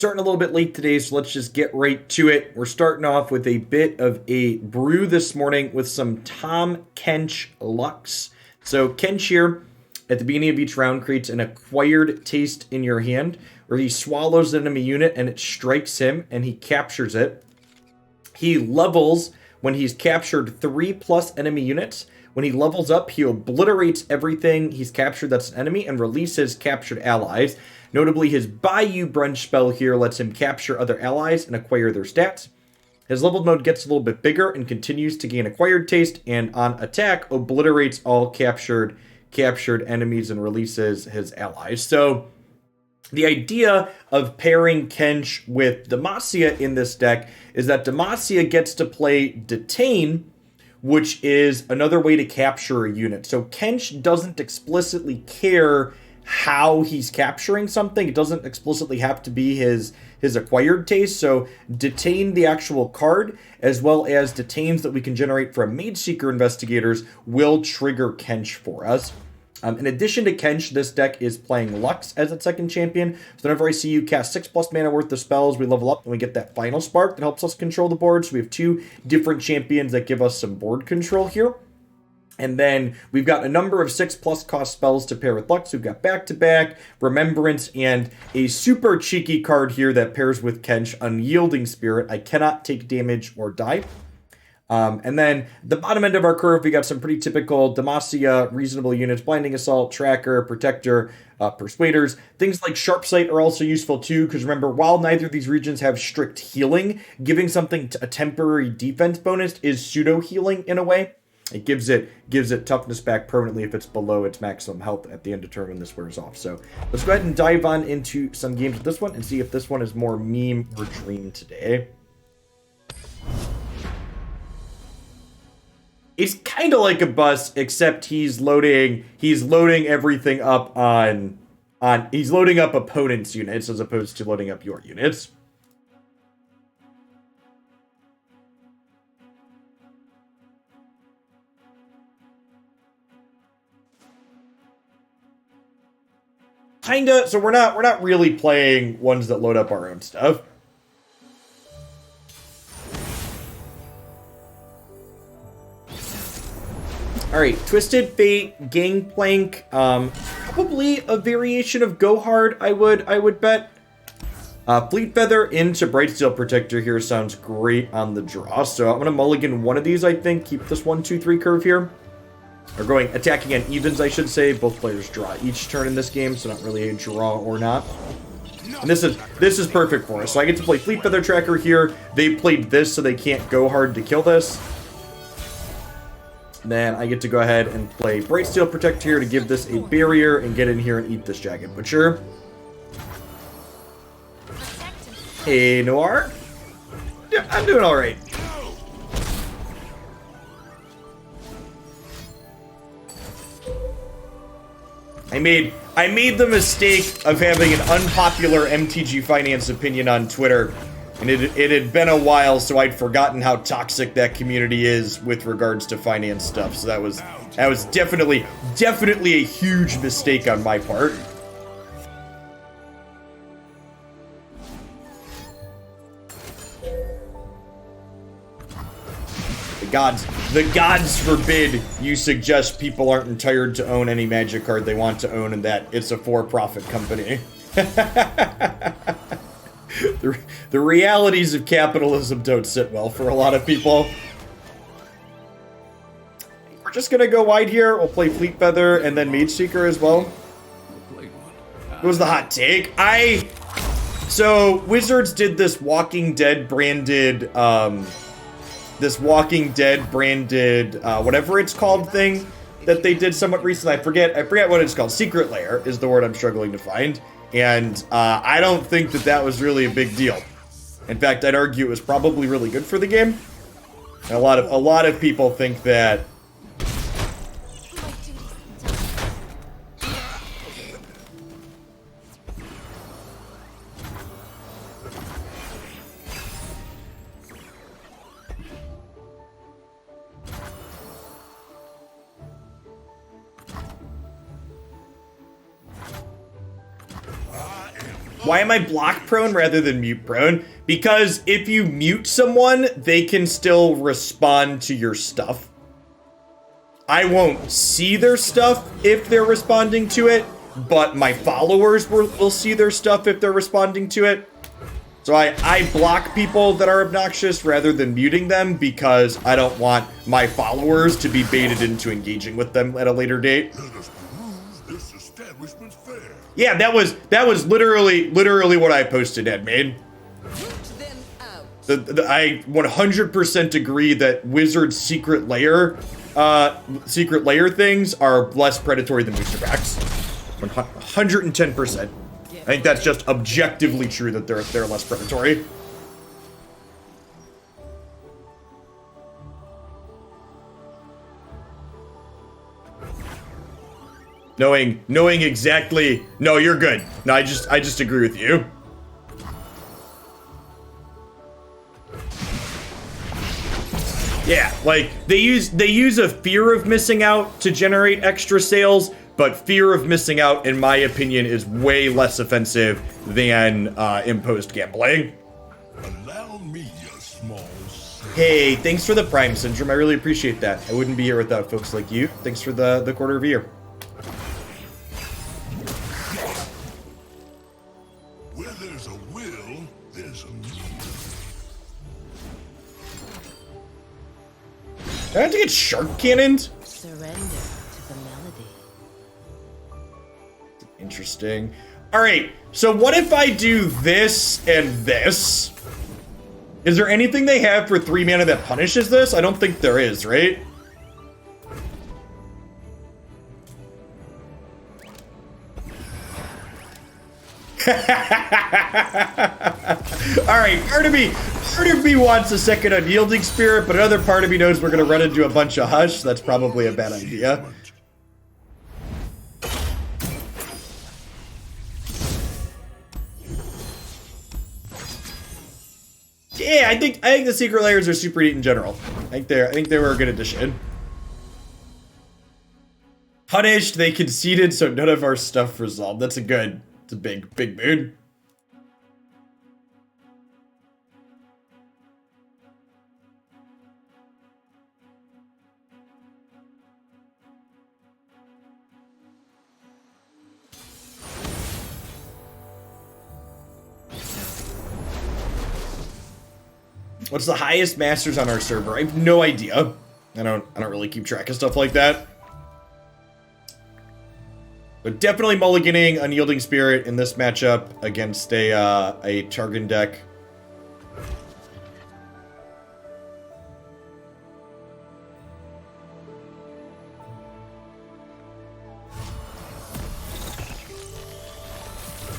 Starting a little bit late today, so let's just get right to it. We're starting off with a bit of a brew this morning with some Tom Kench Lux. So Kench here, at the beginning of each round, creates an acquired taste in your hand, where he swallows an enemy unit and it strikes him, and he captures it. He levels when he's captured 3+ enemy units. When he levels up, he obliterates everything he's captured that's an enemy and releases captured allies. Notably, his Bayou Brunch spell here lets him capture other allies and acquire their stats. His leveled mode gets a little bit bigger and continues to gain acquired taste, and on attack, obliterates all captured enemies and releases his allies. So the idea of pairing Kench with Demacia in this deck is that Demacia gets to play Detain, which is another way to capture a unit. So Kench doesn't explicitly care how he's capturing something. It doesn't explicitly have to be his acquired taste. So Detain, the actual card, as well as detains that we can generate from Mage Seeker Investigators, will trigger Kench for us. In addition to Kench, this deck is playing Lux as its second champion. So whenever I see you cast 6+ mana worth of spells, we level up and we get that final spark that helps us control the board. So we have two different champions that give us some board control here. And then we've got a number of 6+ cost spells to pair with Lux. We've got Back-to-Back, Remembrance, and a super cheeky card here that pairs with Kench, Unyielding Spirit. I cannot take damage or die. And then the bottom end of our curve, we got some pretty typical Demacia reasonable units: Blinding Assault, Tracker, Protector, Persuaders. Things like Sharp Sight are also useful too, because remember, while neither of these regions have strict healing, giving something a temporary defense bonus is pseudo healing in a way. It gives it toughness back permanently if it's below its maximum health at the end of turn when this wears off. So let's go ahead and dive on into some games with this one and see if this one is more meme or dream today. It's kind of like a bus, except he's loading everything up he's loading up opponent's units as opposed to loading up your units. Kinda, so we're not really playing ones that load up our own stuff. Alright, Twisted Fate, Gangplank, probably a variation of Go Hard, I would bet. Fleet Feather into Brightsteel Protector here sounds great on the draw, so I'm gonna mulligan one of these, I think, keep this 1-2-3 curve here. Or going attacking on evens, I should say. Both players draw each turn in this game, so not really a draw or not. And this is perfect for us. So I get to play Fleet Feather Tracker here. They played this, so they can't go hard to kill this. Then I get to go ahead and play Brightsteel Protect here to give this a barrier and get in here and eat this Jagged Butcher. Hey, Noir. Yeah, I'm doing all right. I made the mistake of having an unpopular MTG Finance opinion on Twitter, and it had been a while, so I'd forgotten how toxic that community is with regards to finance stuff. So that was definitely a huge mistake on my part. The gods forbid you suggest people aren't entitled to own any Magic card they want to own and that it's a for-profit company. The realities of capitalism don't sit well for a lot of people. We're just gonna go wide here. We'll play Fleet Feather and then Mage Seeker as well. What was the hot take? So Wizards did this Walking Dead branded whatever it's called thing that they did somewhat recently. I forget what it's called. Secret Lair is the word I'm struggling to find. And I don't think that was really a big deal. In fact, I'd argue it was probably really good for the game. And a lot of people think that Why am I block prone rather than mute prone? Because if you mute someone, they can still respond to your stuff. I won't see their stuff if they're responding to it, but my followers will see their stuff if they're responding to it. So I block people that are obnoxious rather than muting them because I don't want my followers to be baited into engaging with them at a later date. Yeah, that was literally what I posted, Edmain. I 100% agree that Wizard's secret layer things are less predatory than booster packs. 110%. I think that's just objectively true that they're less predatory. Knowing exactly. No, you're good. No, I just agree with you. Yeah, like they use a fear of missing out to generate extra sales, but fear of missing out, in my opinion, is way less offensive than imposed gambling. Allow me a small. Hey, thanks for the Prime Syndrome. I really appreciate that. I wouldn't be here without folks like you. Thanks for the quarter of a year. Where there's a will, there's a Do I have to get shark cannoned? Surrender to the melody. Interesting. Alright, so what if I do this and this? Is there anything they have for 3 mana that punishes this? I don't think there is, right? Alright, part of me wants a second Unyielding Spirit, but another part of me knows we're gonna run into a bunch of Hush, so that's probably a bad idea. Yeah, I think the secret layers are super neat in general. I think they were a good addition. Punished, they conceded, so none of our stuff resolved. It's a big mood. What's the highest masters on our server? I have no idea. I don't really keep track of stuff like that. But definitely mulliganing Unyielding Spirit in this matchup against a Targon deck.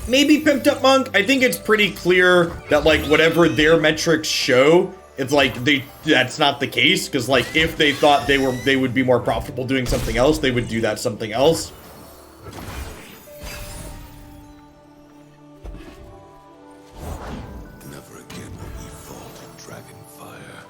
Maybe Pimped Up Monk. I think it's pretty clear that, like, whatever their metrics show, it's like that's not the case, because, like, if they thought they would be more profitable doing something else, they would do that something else. Never again will we fall to Dragonfire.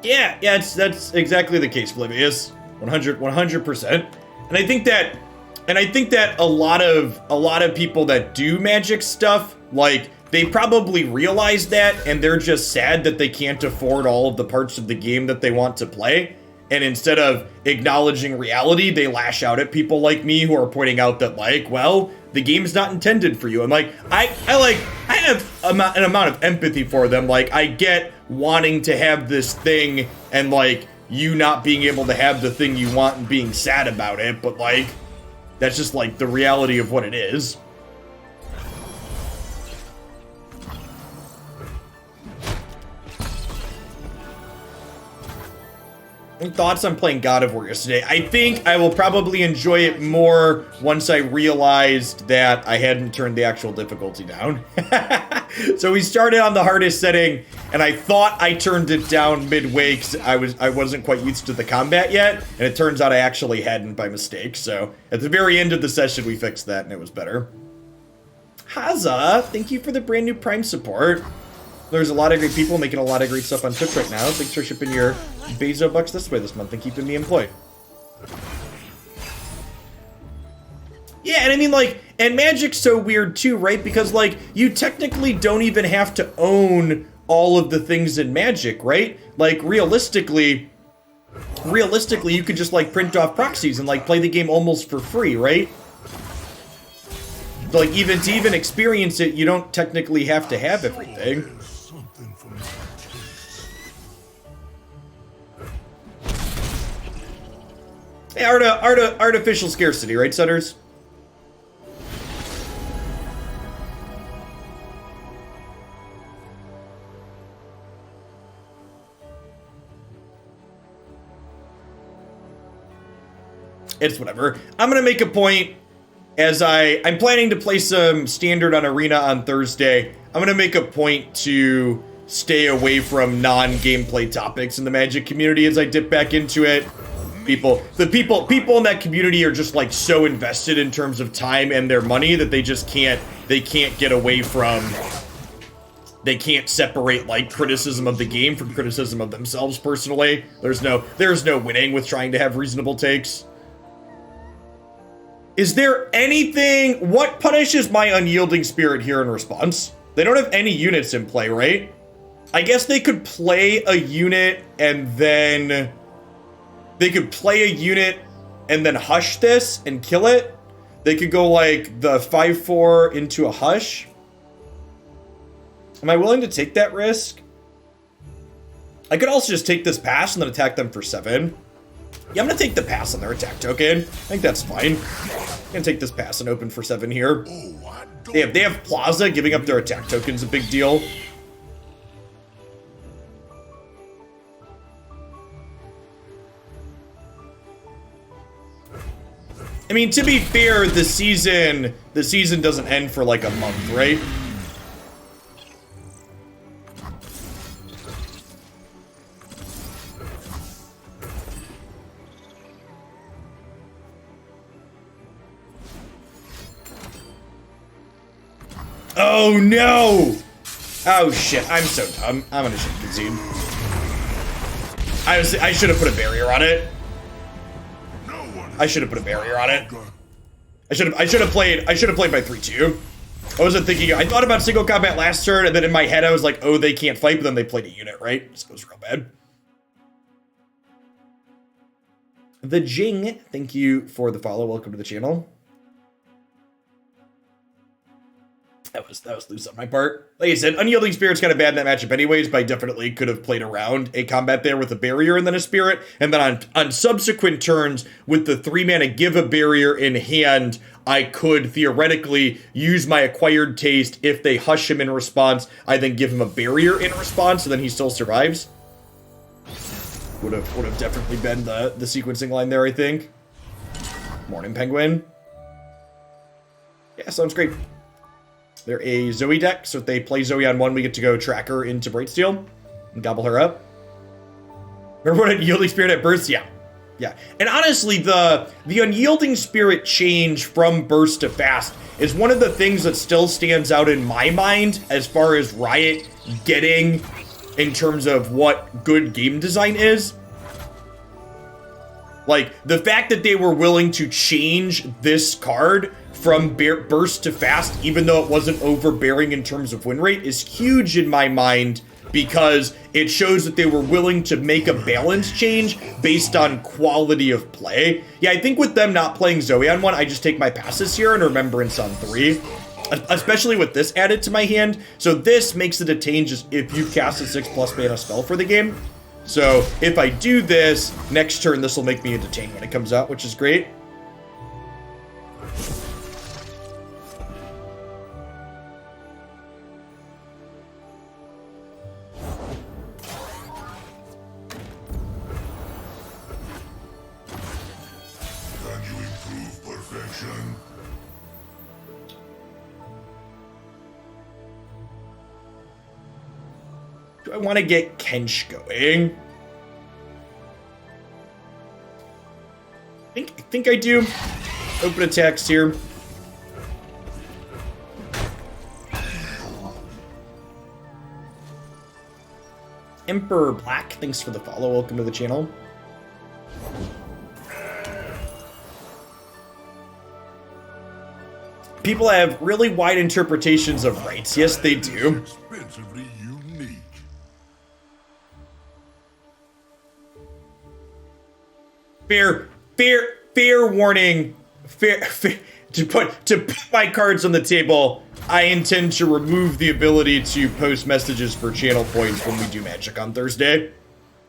Yeah, that's exactly the case, Flavius. 100%. And I think that a lot of people that do Magic stuff, like, they probably realize that, and they're just sad that they can't afford all of the parts of the game that they want to play. And instead of acknowledging reality, they lash out at people like me who are pointing out that, like, well, the game's not intended for you. I'm like, I have an amount of empathy for them. Like, I get wanting to have this thing and, like, you not being able to have the thing you want and being sad about it, but, like, that's just, like, the reality of what it is. Any thoughts on playing God of War yesterday? I think I will probably enjoy it more once I realized that I hadn't turned the actual difficulty down. So we started on the hardest setting, and I thought I turned it down midway because I wasn't quite used to the combat yet, and it turns out I actually hadn't by mistake. So at the very end of the session, we fixed that, and it was better. Haza, thank you for the brand new Prime support. There's a lot of great people making a lot of great stuff on Twitch right now. Thanks for shipping your Bezo bucks this way this month and keeping me employed. Yeah, and I mean, like, and Magic's so weird too, right? Because, like, you technically don't even have to own all of the things in Magic, right? Like, realistically, you could just, like, print off proxies and, like, play the game almost for free, right? Like, even to even experience it, you don't technically have to have everything. Hey, artificial scarcity, right, Sutters? It's whatever. I'm gonna make a point as I'm planning to play some standard on Arena on Thursday. I'm gonna make a point to stay away from non-gameplay topics in the Magic community as I dip back into it. People in that community are just like so invested in terms of time and their money that they just can't get away from. They can't separate like criticism of the game from criticism of themselves personally. There's no winning with trying to have reasonable takes. Is there anything... What punishes my Unyielding Spirit here in response? They don't have any units in play, right? I guess they could play a unit and then... They could play a unit and then hush this and kill it. They could go like the 5/4 into a hush. Am I willing to take that risk? I could also just take this pass and then attack them for 7. Yeah, I'm gonna take the pass on their attack token. I think that's fine. I'm gonna take this pass and open for 7 here. They have Plaza, giving up their attack token's a big deal. I mean, to be fair, the season doesn't end for like a month, right? Oh no! Oh shit, I'm so dumb. I'm gonna ship concede. I should have put a barrier on it. I should have put a barrier on it. I should have played by 3-2. I wasn't thinking. I thought about single combat last turn, and then in my head I was like, oh, they can't fight, but then they played a unit, right? So it was real bad. The Jing, thank you for the follow. Welcome to the channel. That was loose on my part. Like I said, Unyielding Spirit's kind of bad in that matchup anyways, but I definitely could have played around a combat there with a barrier and then a spirit. And then on subsequent turns, with the 3-mana give a barrier in hand, I could theoretically use my acquired taste. If they hush him in response, I then give him a barrier in response, and then he still survives. Would have definitely been the sequencing line there, I think. Morning, Penguin. Yeah, sounds great. They're a Zoe deck, so if they play Zoe on 1, we get to go track her into Brightsteel and gobble her up. Remember what Unyielding Spirit at burst? Yeah. Yeah. And honestly, the Unyielding Spirit change from burst to fast is one of the things that still stands out in my mind as far as Riot getting in terms of what good game design is. Like, the fact that they were willing to change this card from burst to fast, even though it wasn't overbearing in terms of win rate, is huge in my mind, because it shows that they were willing to make a balance change based on quality of play. Yeah, I think with them not playing Zoe on 1, I just take my passes here and Remembrance on 3, especially with this added to my hand. So this makes it a Detain just if you cast a 6+ mana spell for the game. So if I do this, next turn this will make me a Detain when it comes out, which is great. Do I want to get Kench going? I think I do. Open attacks here. Emperor Black, thanks for the follow. Welcome to the channel. People have really wide interpretations of rights. Yes, they do. Expensively unique. Fair warning. To put my cards on the table, I intend to remove the ability to post messages for channel points when we do Magic on Thursday.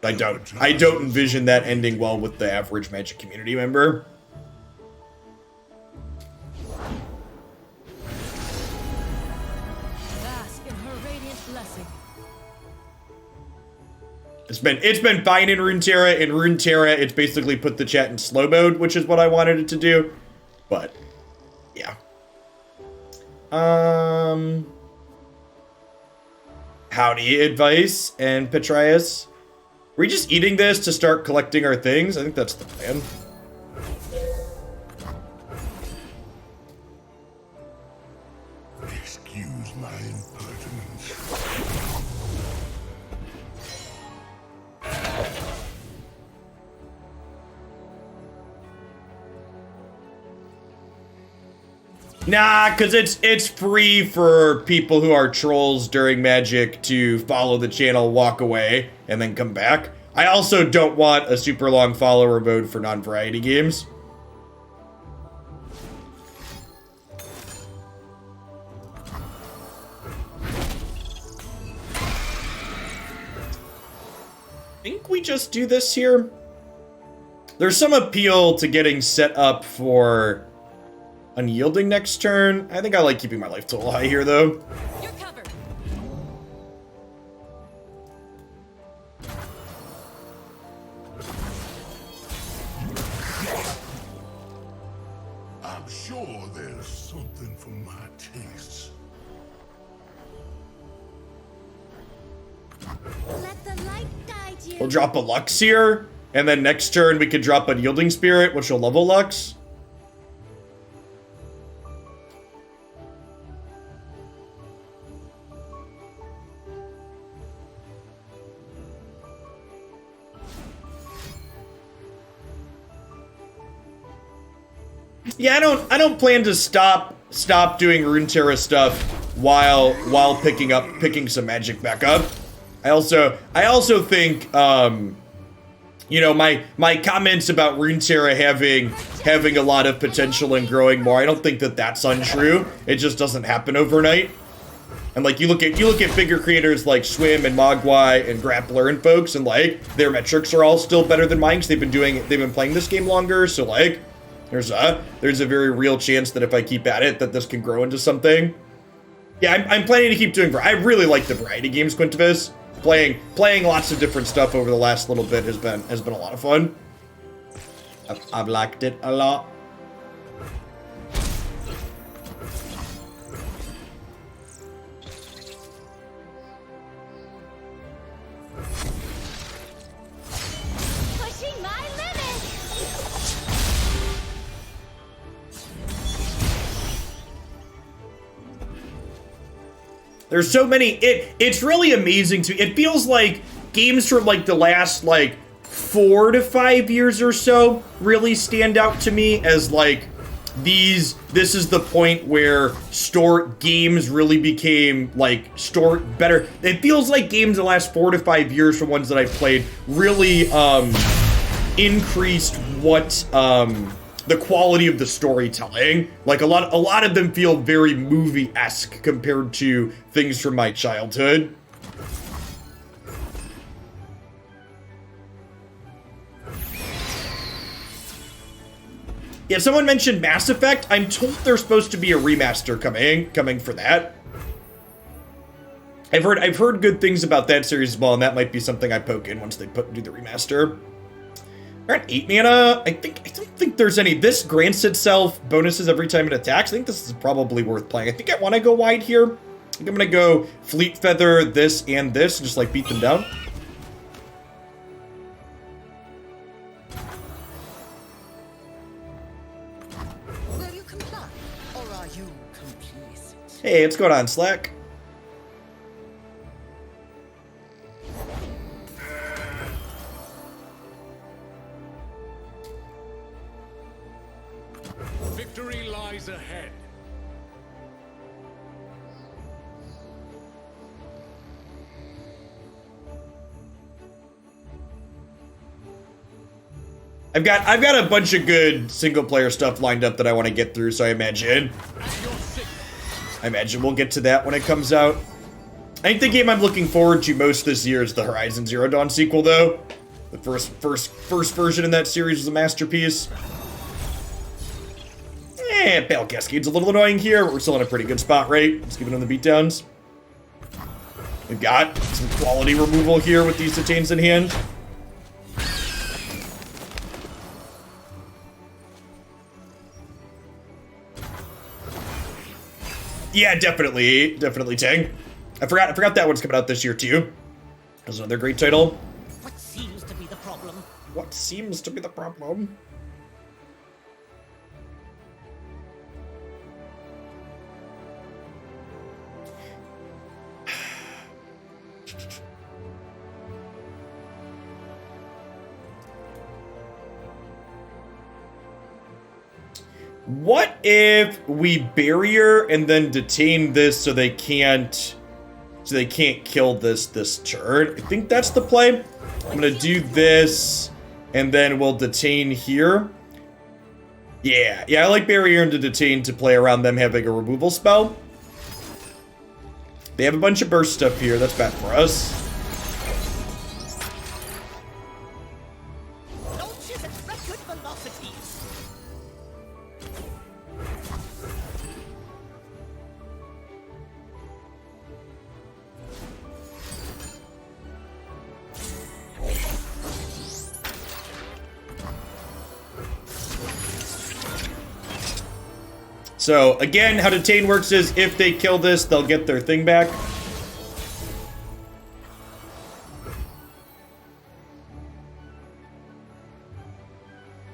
I don't envision that ending well with the average Magic community member. Bask in her radiant blessing. It's been fine in Runeterra. In Runeterra, it's basically put the chat in slow mode, which is what I wanted it to do. But yeah. Howdy, Advice and Petrius. Are we just eating this to start collecting our things? I think that's the plan. Excuse my impertinence. Nah, because it's free for people who are trolls during Magic to follow the channel, walk away, and then come back. I also don't want a super long follower mode for non-variety games. I think we just do this here. There's some appeal to getting set up for unyielding next turn. I think I like keeping my life total high here, though. You're covered. I'm sure there's something for my tastes. Let the light guide you. We'll drop a Lux here, and then next turn we could drop a Yielding Spirit, which will level Lux. Yeah, I don't plan to stop doing Runeterra stuff while picking some Magic back up. I also think you know, my comments about Runeterra having a lot of potential and growing more, I don't think that that's untrue. It just doesn't happen overnight. And like you look at bigger creators like Swim and Mogwai and Grappler and folks, and like their metrics are all still better than mine because they've been playing this game longer. So like there's a very real chance that if I keep at it, that this can grow into something. Yeah, I'm planning to keep doing. I really like the variety games, Quintivis. Playing lots of different stuff over the last little bit has been a lot of fun. I've liked it a lot. Pushing my limits. There's so many. It's really amazing to me. It feels like games from like the last like 4 to 5 years or so really stand out to me as like this is the point where games really became like better. It feels like games the last 4 to 5 years from ones that I've played really increased what the quality of the storytelling. Like a lot of them feel very movie-esque compared to things from my childhood. Yeah, someone mentioned Mass Effect. I'm told there's supposed to be a remaster coming for that. I've heard good things about that series as well, and that might be something I poke in once they do the remaster. We're at 8 mana. I don't think there's any. This grants itself bonuses every time it attacks. I think this is probably worth playing. I think I want to go wide here. I think I'm gonna go Fleet Feather, this and this, and just like beat them down. Will you comply, or are you complicit? Hey, what's going on, Slack? Victory lies ahead. I've got a bunch of good single player stuff lined up that I want to get through, so I imagine we'll get to that when it comes out. I think the game I'm looking forward to most this year is the Horizon Zero Dawn sequel, though. The first version in that series was a masterpiece. Pale Cascade's a little annoying here, but we're still in a pretty good spot, right? Let's give it on the beatdowns. We've got some quality removal here with these Titanes in hand. Yeah, definitely Tang. I forgot that one's coming out this year too. That's another great title. What seems to be the problem? What seems to be the problem? What if we barrier and then detain this so they can't kill this turn? I think that's the play. I'm gonna do this and then we'll detain here. Yeah, I like barrier and to detain to play around them having a removal spell. They have a bunch of burst stuff here. That's bad for us. Launches at record velocities. So, again, how detain works is if they kill this, they'll get their thing back.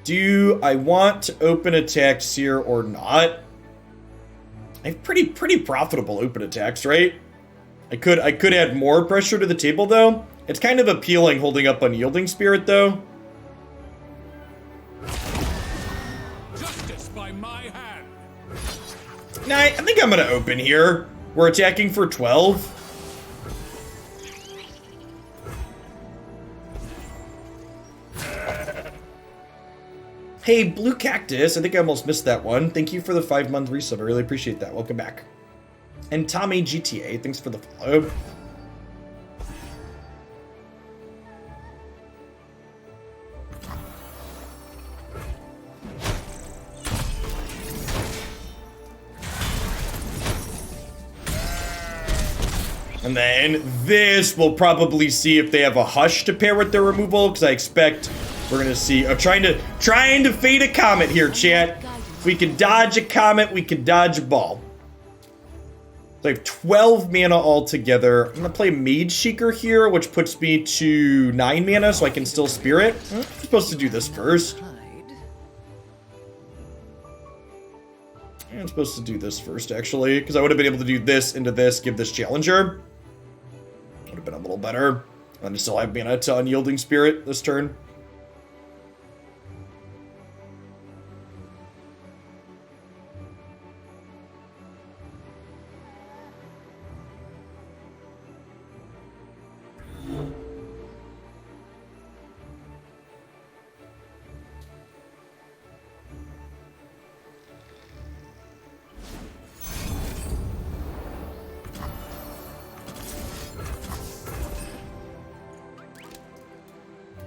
Do I want to open attacks here or not? I have pretty profitable open attacks, right? I could add more pressure to the table, though. It's kind of appealing holding up Unyielding Spirit, though. Justice by my hand. Nah, I think I'm gonna open here. We're attacking for 12. Hey, Blue Cactus, I think I almost missed that one. Thank you for the 5-month resub. I really appreciate that. Welcome back. And Tommy GTA, thanks for the follow. And then this, we'll probably see if they have a Hush to pair with their removal, because I expect we're gonna see. Trying to fade a comet here, chat. If we can dodge a comet, we can dodge a ball. So I have 12 mana altogether. I'm gonna play Mage Seeker here, which puts me to 9 mana, so I can still Spirit. I'm supposed to do this first. I'm supposed to do this first, actually, because I would have been able to do this into this, give this Challenger. Would have been a little better. And still have mana to Unyielding Spirit this turn.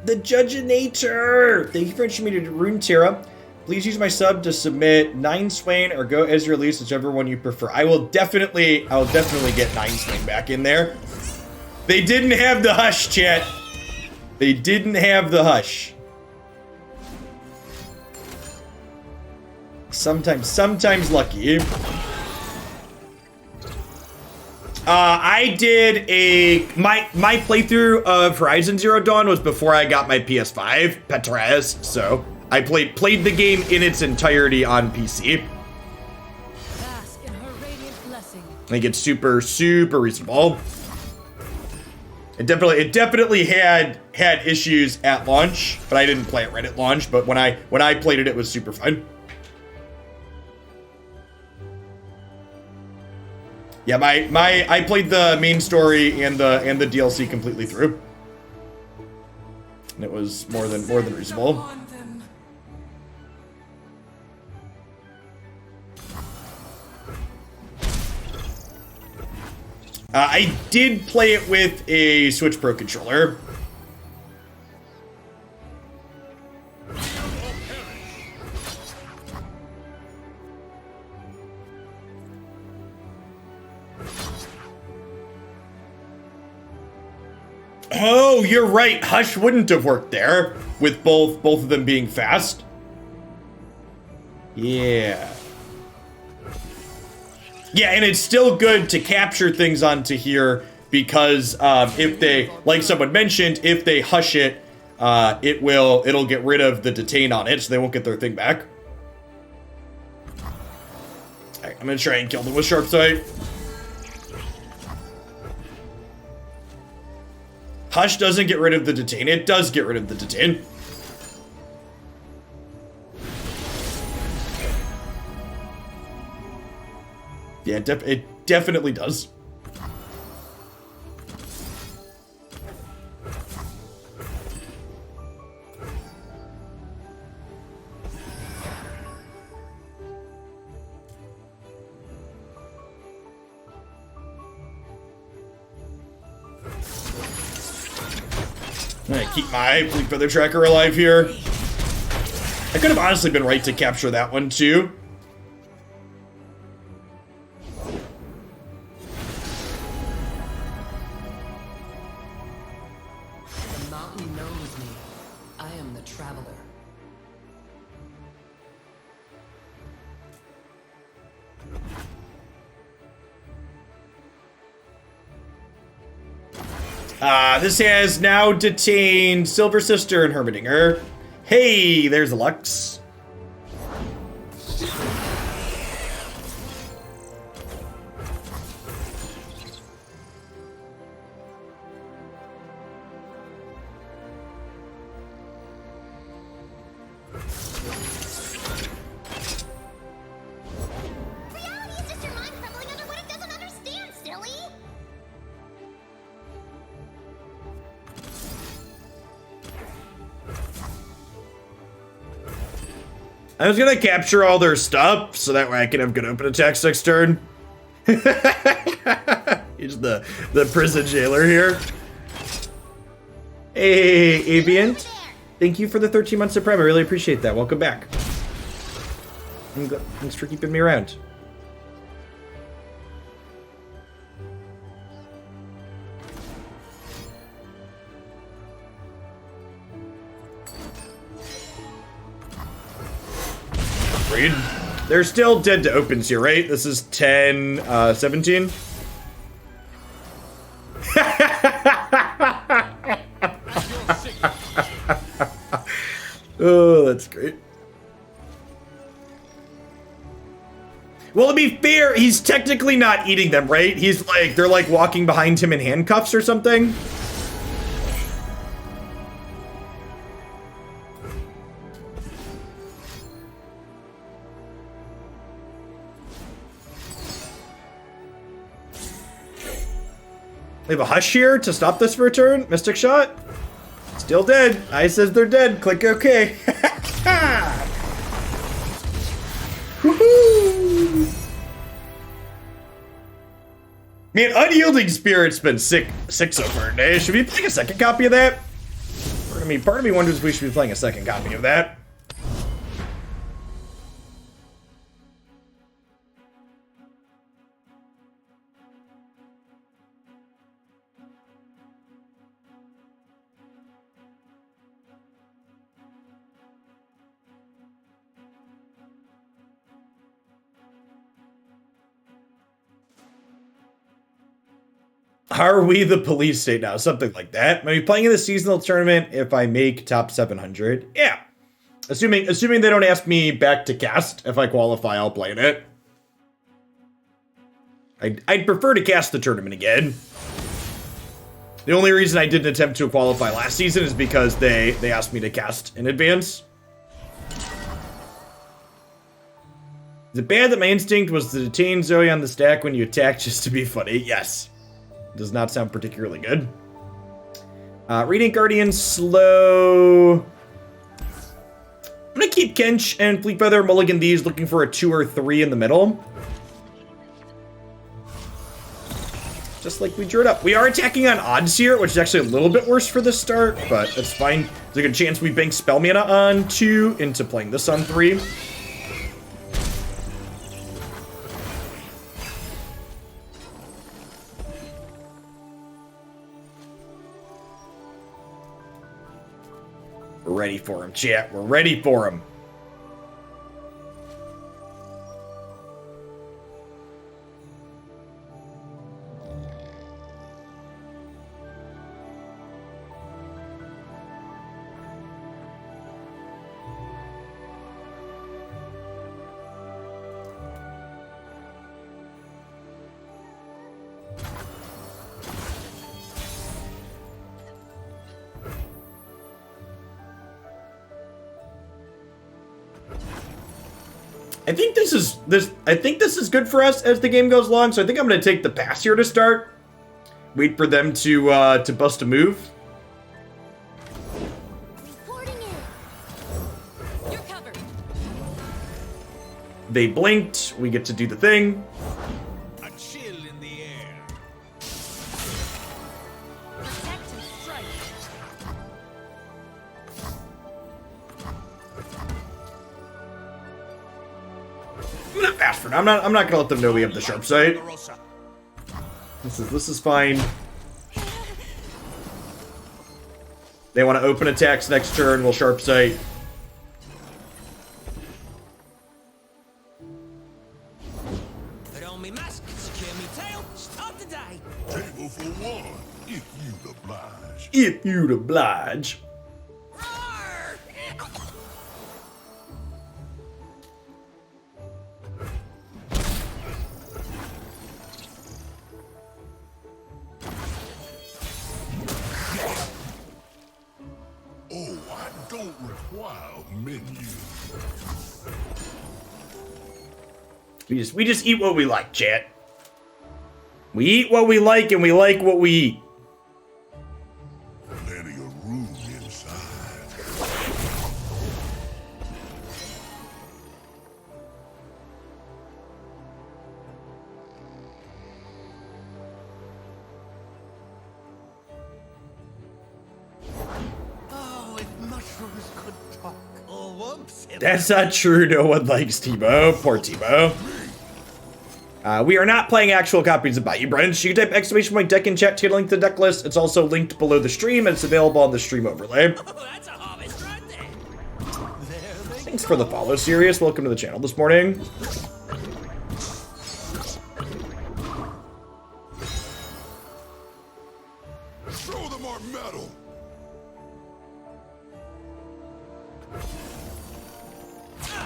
The Judgeinator! Thank you for introducing me to Runeterra. Please use my sub to submit 9 Swain or go Ezreal Elise, whichever one you prefer. I'll definitely get 9 Swain back in there. They didn't have the Hush, chat. They didn't have the Hush. Sometimes lucky. I did my playthrough of Horizon Zero Dawn was before I got my PS5, Petraz, so I played the game in its entirety on PC. Bask in her radiant blessing. I think it's super reasonable. It definitely had issues at launch, but I didn't play it right at launch. But when I played it, it was super fun. Yeah, I played the main story and the DLC completely through. And it was more than reasonable. I did play it with a Switch Pro controller. Oh, you're right. Hush wouldn't have worked there with both of them being fast. Yeah. Yeah, and it's still good to capture things onto here because if they, like someone mentioned, if they hush it, it'll get rid of the detain on it, so they won't get their thing back. Alright, I'm gonna try and kill them with Sharp Sight. Hush doesn't get rid of the detain. It does get rid of the detain. Yeah, it definitely does. I'm gonna keep my Bleak Feather Tracker alive here. I could have honestly been right to capture that one too. The mountain knows me. I am the traveler. This has now detained Silver Sister and Hermitinger. Hey, there's a Lux. Reality is just your mind crumbling under what it doesn't understand, silly! I was gonna capture all their stuff so that way I can have good open attacks next turn. He's the prison jailer here. Hey, Avian. Thank you for the 13 months of Prime. I really appreciate that. Welcome back. Thanks for keeping me around. Read. They're still dead to opens here, right? This is 10, 17. Oh, that's great. Well, to be fair, he's technically not eating them, right? He's like, they're like walking behind him in handcuffs or something. We have a Hush here to stop this for a turn. Mystic Shot. Still dead. I says they're dead. Click OK. Woohoo! Man, Unyielding Spirit's been sick so far today. Should we play a second copy of that? I mean, part of me wonders if we should be playing a second copy of that. Are we the police state now? Something like that. Maybe playing in the seasonal tournament if I make top 700. Yeah. Assuming they don't ask me back to cast. If I qualify, I'll play in it. I'd prefer to cast the tournament again. The only reason I didn't attempt to qualify last season is because they asked me to cast in advance. Is it bad that my instinct was to detain Zoe on the stack when you attack just to be funny? Yes. Does not sound particularly good. Radiant Guardian, slow. I'm gonna keep Kench and Fleet Feather, mulligan these, looking for a 2 or 3 in the middle. Just like we drew it up. We are attacking on odds here, which is actually a little bit worse for the start, but that's fine. There's a good chance we bank spell mana on 2 into playing this on 3. We're ready for him, chat. We're ready for him. I think this is good for us as the game goes along, so I think I'm gonna take the pass here to start. Wait for them to bust a move. Reporting in. You're covered. They blinked, we get to do the thing. A chill in the air. Protect and strike. I'm not fast for now. I'm not gonna let them know we have the sharp sight. This is fine. They want to open attacks next turn, we'll sharp sight. Put on me mask, secure me tail, start the day. Table for one, if you'd oblige. If you'd oblige. Roar! Oh, I don't require a menu. We just eat what we like, chat. We eat what we like and we like what we eat. Plenty of room inside. Oh, if mushrooms could talk. Oh, whoops. That's not true. No one likes Tebow. Poor Tebow. We are not playing actual copies of Bayou Branch. You can type exclamation point deck in chat to get a link to the deck list. It's also linked below the stream and it's available on the stream overlay. Oh, that's a harvest right there. Thanks for the follow, Sirius. Welcome to the channel this morning. Show them our metal.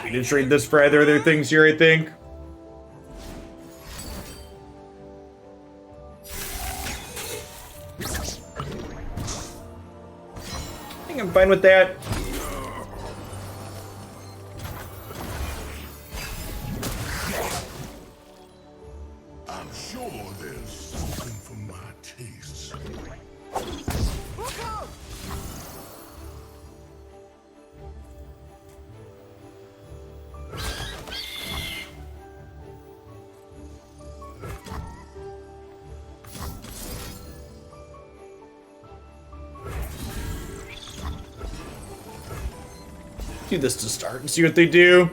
We did trade this for either other things here, I think. I think I'm fine with that. I'm sure there's something for my tastes. Look out! Do this to start and see what they do.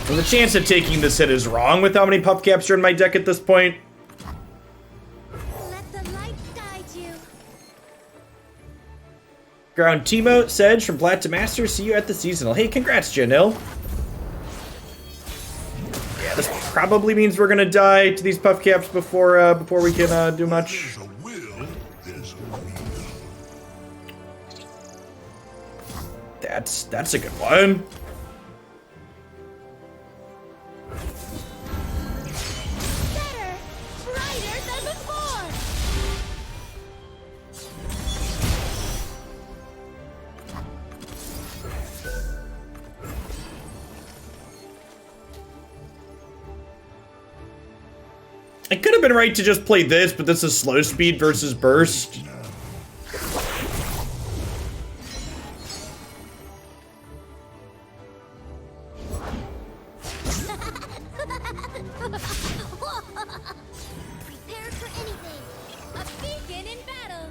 Well, the chance of taking this hit is wrong with how many puff caps are in my deck at this point. Let the light guide you. Ground Timo, Sedge from Plat to Master. See you at the seasonal. Hey, congrats, Janil. Yeah, this probably means we're gonna die to these puff caps before we can do much. There's a will, there's a will. That's a good one. Better, brighter than before. I could have been right to just play this, but this is slow speed versus burst. Prepared for anything. A beacon in battle.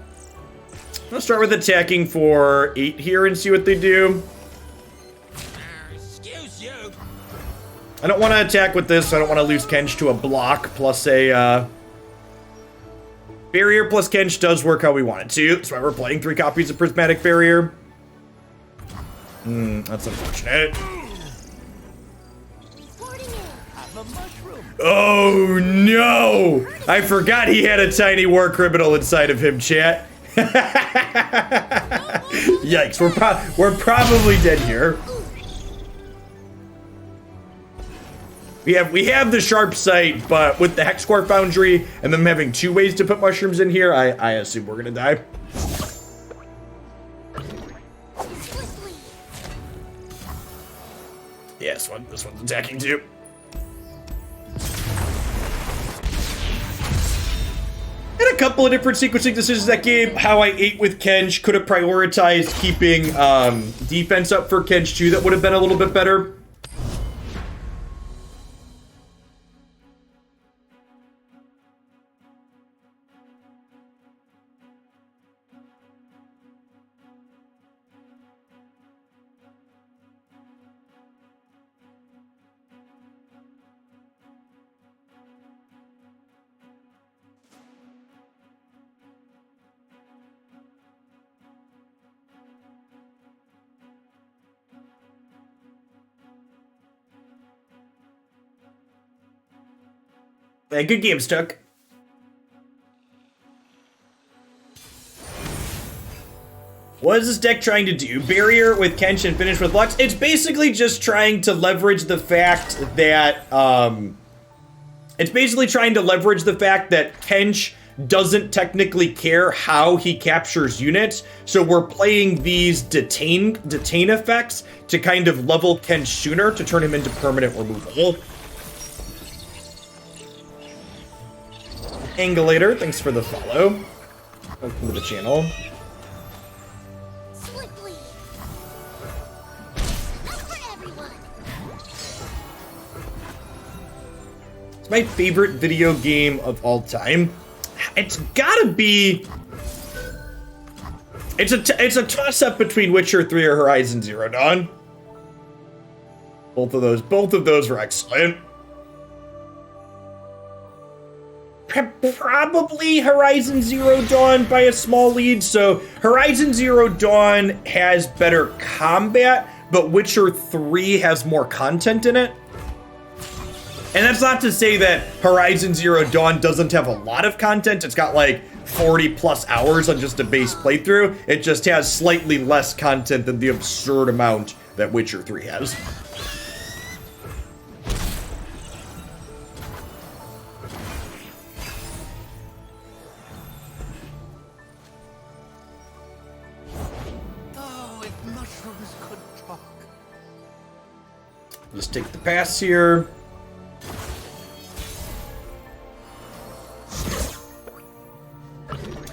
Let's start with attacking for 8 here and see what they do. Excuse you. I don't want to attack with this. I don't want to lose Kench to a block plus a barrier plus Kench does work how we want it to. That's why we're playing 3 copies of Prismatic Barrier. That's unfortunate. Reporting in. Oh no! I forgot he had a tiny war criminal inside of him, chat. Yikes, we're probably dead here. We have the sharp sight, but with the Hexcore Foundry and them having 2 ways to put mushrooms in here, I assume we're gonna die. Swiftly. Yeah, this one's attacking too. Had a couple of different sequencing decisions that game. How I ate with Kench, could have prioritized keeping defense up for Kench too. That would have been a little bit better. Hey, good game, Stuck. What is this deck trying to do? Barrier with Kench and finish with Lux? It's basically just trying to leverage the fact that, Kench doesn't technically care how he captures units, so we're playing these detain effects to kind of level Kench sooner to turn him into permanent removal. Angulator, thanks for the follow. Welcome to the channel. Swiftly. Not for everyone. It's my favorite video game of all time. It's gotta be... It's a toss-up between Witcher 3 or Horizon Zero Dawn. Both of those were excellent. Probably Horizon Zero Dawn by a small lead. So Horizon Zero Dawn has better combat, but Witcher 3 has more content in it. And that's not to say that Horizon Zero Dawn doesn't have a lot of content. It's got like 40 plus hours on just a base playthrough. It just has slightly less content than the absurd amount that Witcher 3 has. Just take the pass here.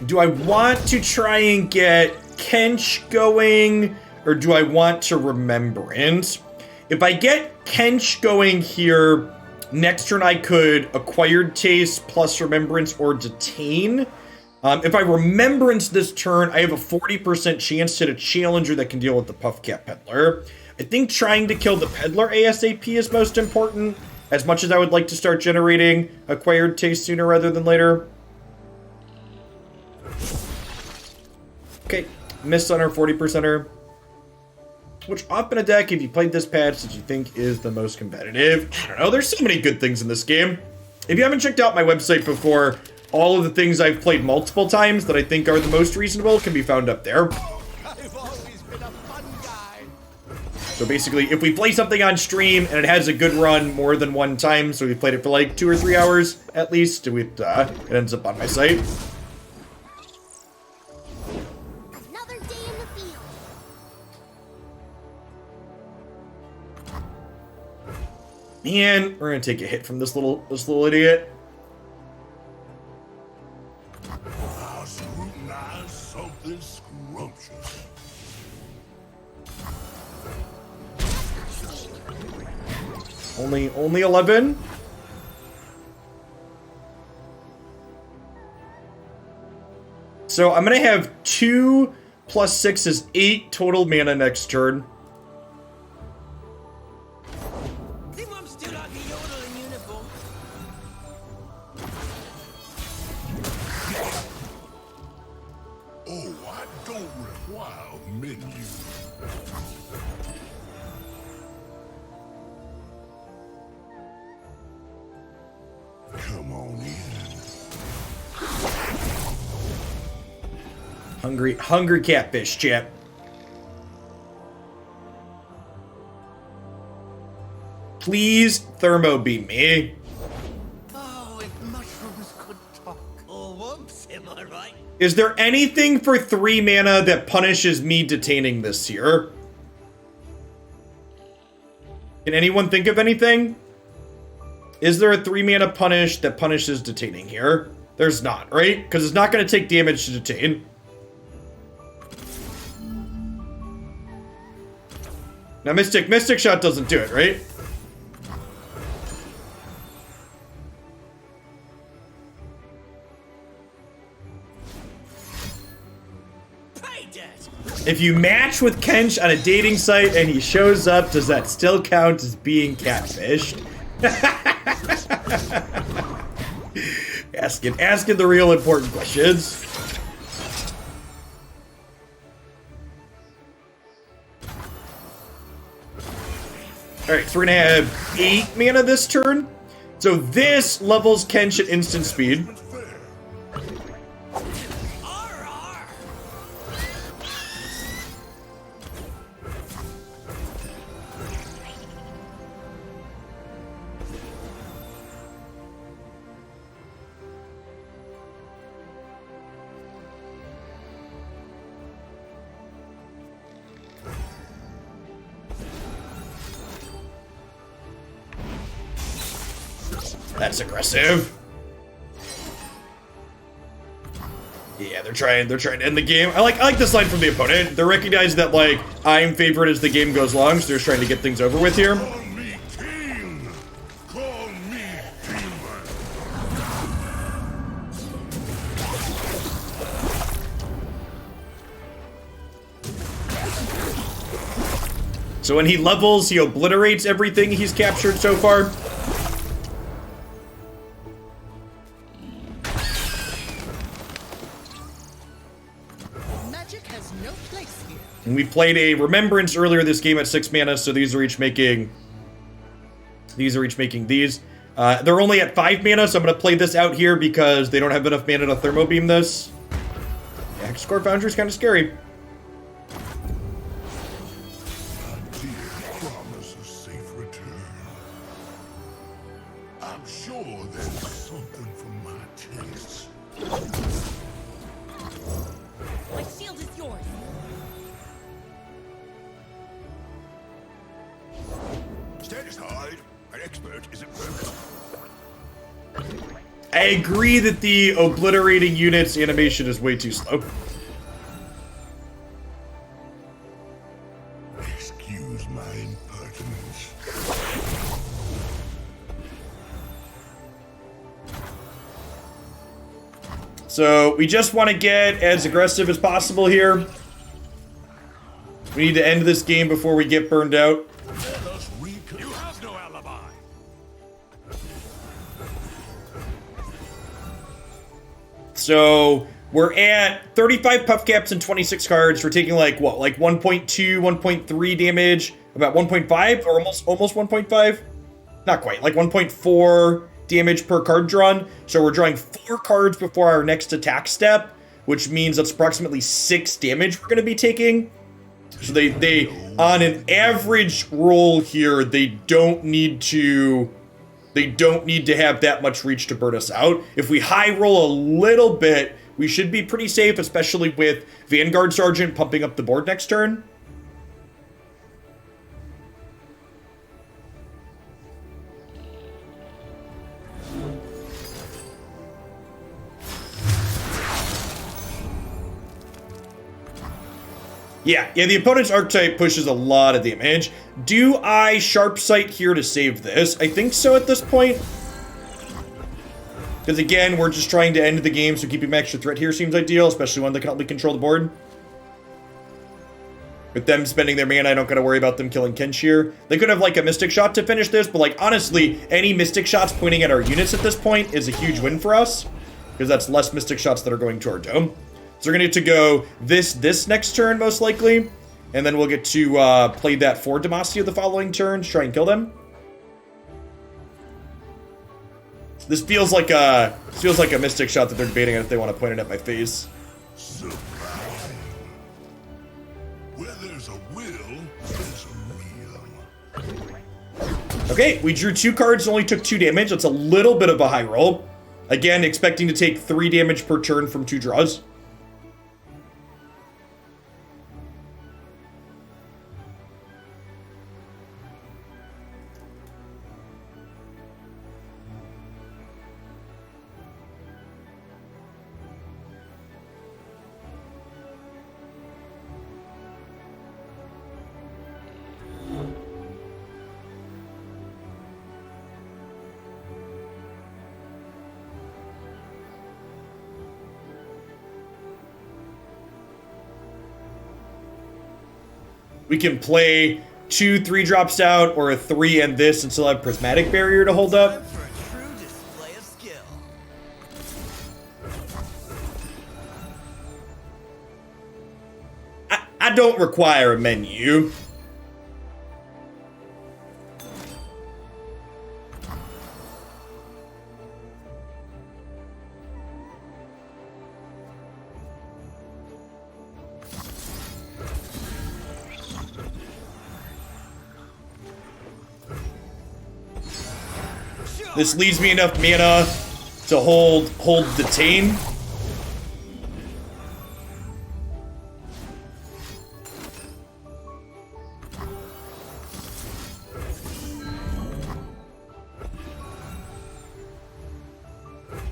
Do I want to try and get Kench going, or do I want to Remembrance? If I get Kench going here, next turn I could Acquired Taste plus Remembrance or Detain. If I Remembrance this turn, I have a 40% chance to hit a Challenger that can deal with the Puffcat Peddler. I think trying to kill the Peddler ASAP is most important, as much as I would like to start generating Acquired Taste sooner rather than later. Okay, missed on our 40%er. Which op in a deck, if you played this patch, did you think is the most competitive? I don't know, there's so many good things in this game. If you haven't checked out my website before, all of the things I've played multiple times that I think are the most reasonable can be found up there. I've always been a fun guy. So basically, if we play something on stream and it has a good run more than one time, so we played it for like 2 or 3 hours at least, it ends up on my site. Another day in the field. Man, we're gonna take a hit from this little idiot. Only 11. So I'm gonna have 2 plus 6 is 8 total mana next turn. Think I'm still like a yodel in uniform. Oh, I don't require menu. Come on in. Hungry catfish, chap. Please thermo beam me. Oh, if mushrooms could talk. Oh, whoops, am I right? Is there anything for 3 mana that punishes me detaining this year? Can anyone think of anything? Is there a 3 mana punish that punishes detaining here? There's not, right? Because it's not going to take damage to detain. Now, Mystic Shot doesn't do it, right? Pay debt. If you match with Kench on a dating site and he shows up, does that still count as being catfished? Asking the real important questions. Alright, so we're gonna have 8 mana this turn. So this levels Kench at instant speed. Arr. That's aggressive. Yeah, they're trying to end the game. I like this line from the opponent. They're recognizing that like I'm favored as the game goes along, so they're just trying to get things over with here. Call me king. Call me demon. So when he levels, he obliterates everything he's captured so far. Magic has no place here. And we played a Remembrance earlier this game at 6 mana, so these are each making these. They're only at 5 mana, so I'm going to play this out here because they don't have enough mana to Thermo Beam this. Yeah, Hexcore Foundry is kind of scary. I did promise a safe return. I'm sure there's something for my taste. My shield is yours. Stand aside. An expert isn't perfect. I agree that the obliterating units animation is way too slow. Excuse my impertinence. So we just want to get as aggressive as possible here. We need to end this game before we get burned out. You have no alibi. So we're at 35 puff caps and 26 cards. We're taking like what, like 1.2, 1.3 damage, about 1.5 or almost 1.5. Not quite, like 1.4 damage per card drawn. So we're drawing 4 cards before our next attack step, which means that's approximately 6 damage we're going to be taking. So they on an average roll here, they don't need to have that much reach to burn us out. If we high roll a little bit, we should be pretty safe, especially with Vanguard Sergeant pumping up the board next turn. Yeah, the opponent's archetype pushes a lot of damage. Do I Sharp Sight here to save this? I think so at this point. Because again, we're just trying to end the game, so keeping extra threat here seems ideal, especially when they can help me control the board. With them spending their mana, I don't gotta worry about them killing Kench here. They could have like a Mystic Shot to finish this, but like honestly, any Mystic Shots pointing at our units at this point is a huge win for us. Because that's less Mystic Shots that are going to our dome. So we're gonna get to go this next turn, most likely. And then we'll get to play that for Demacia the following turn to try and kill them. This feels like a Mystic Shot that they're debating on if they want to point it at my face. Where there's a will, there's a will. Okay, we drew 2 cards, only took 2 damage. That's a little bit of a high roll. Again, expecting to take 3 damage per turn from 2 draws. We can play 2 3-drops out or a 3 and this and still have Prismatic Barrier to hold up. Time for a true display of skill. I don't require a menu. This leaves me enough mana to hold Detain.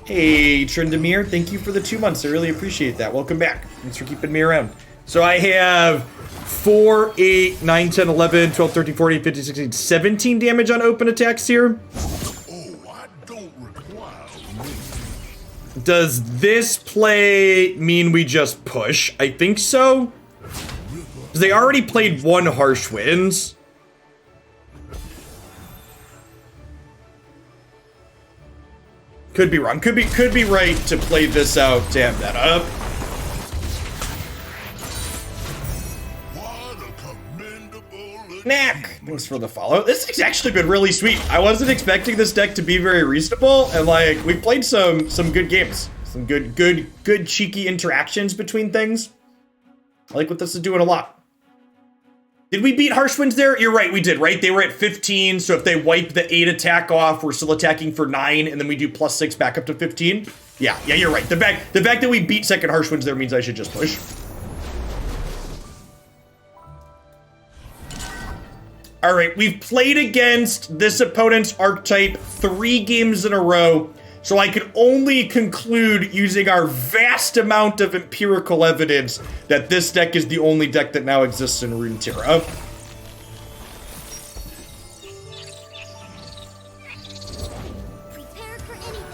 Hey, Trindamir, thank you for the 2 months. I really appreciate that. Welcome back. Thanks for keeping me around. So I have 4, 8, 9, 10, 11, 12, 13, 14, 15, 16, 17 damage on open attacks here. Does this play mean we just push? I think so. Because they already played 1 Harsh Winds. Could be wrong. Could be right to play this out to have that up. Knack! Thanks for the follow. This has actually been really sweet. I wasn't expecting this deck to be very reasonable, and like we played some good games, some good cheeky interactions between things. I like what this is doing a lot. Did we beat Harsh Winds there? You're right, we did, right? They were at 15, so if they wipe the 8 attack off, we're still attacking for 9, and then we do +6 back up to 15. Yeah, you're right. The fact that we beat second Harsh Winds there means I should just push. All right, we've played against this opponent's archetype 3 games in a row, so I can only conclude using our vast amount of empirical evidence that this deck is the only deck that now exists in Runeterra. Prepare for anything.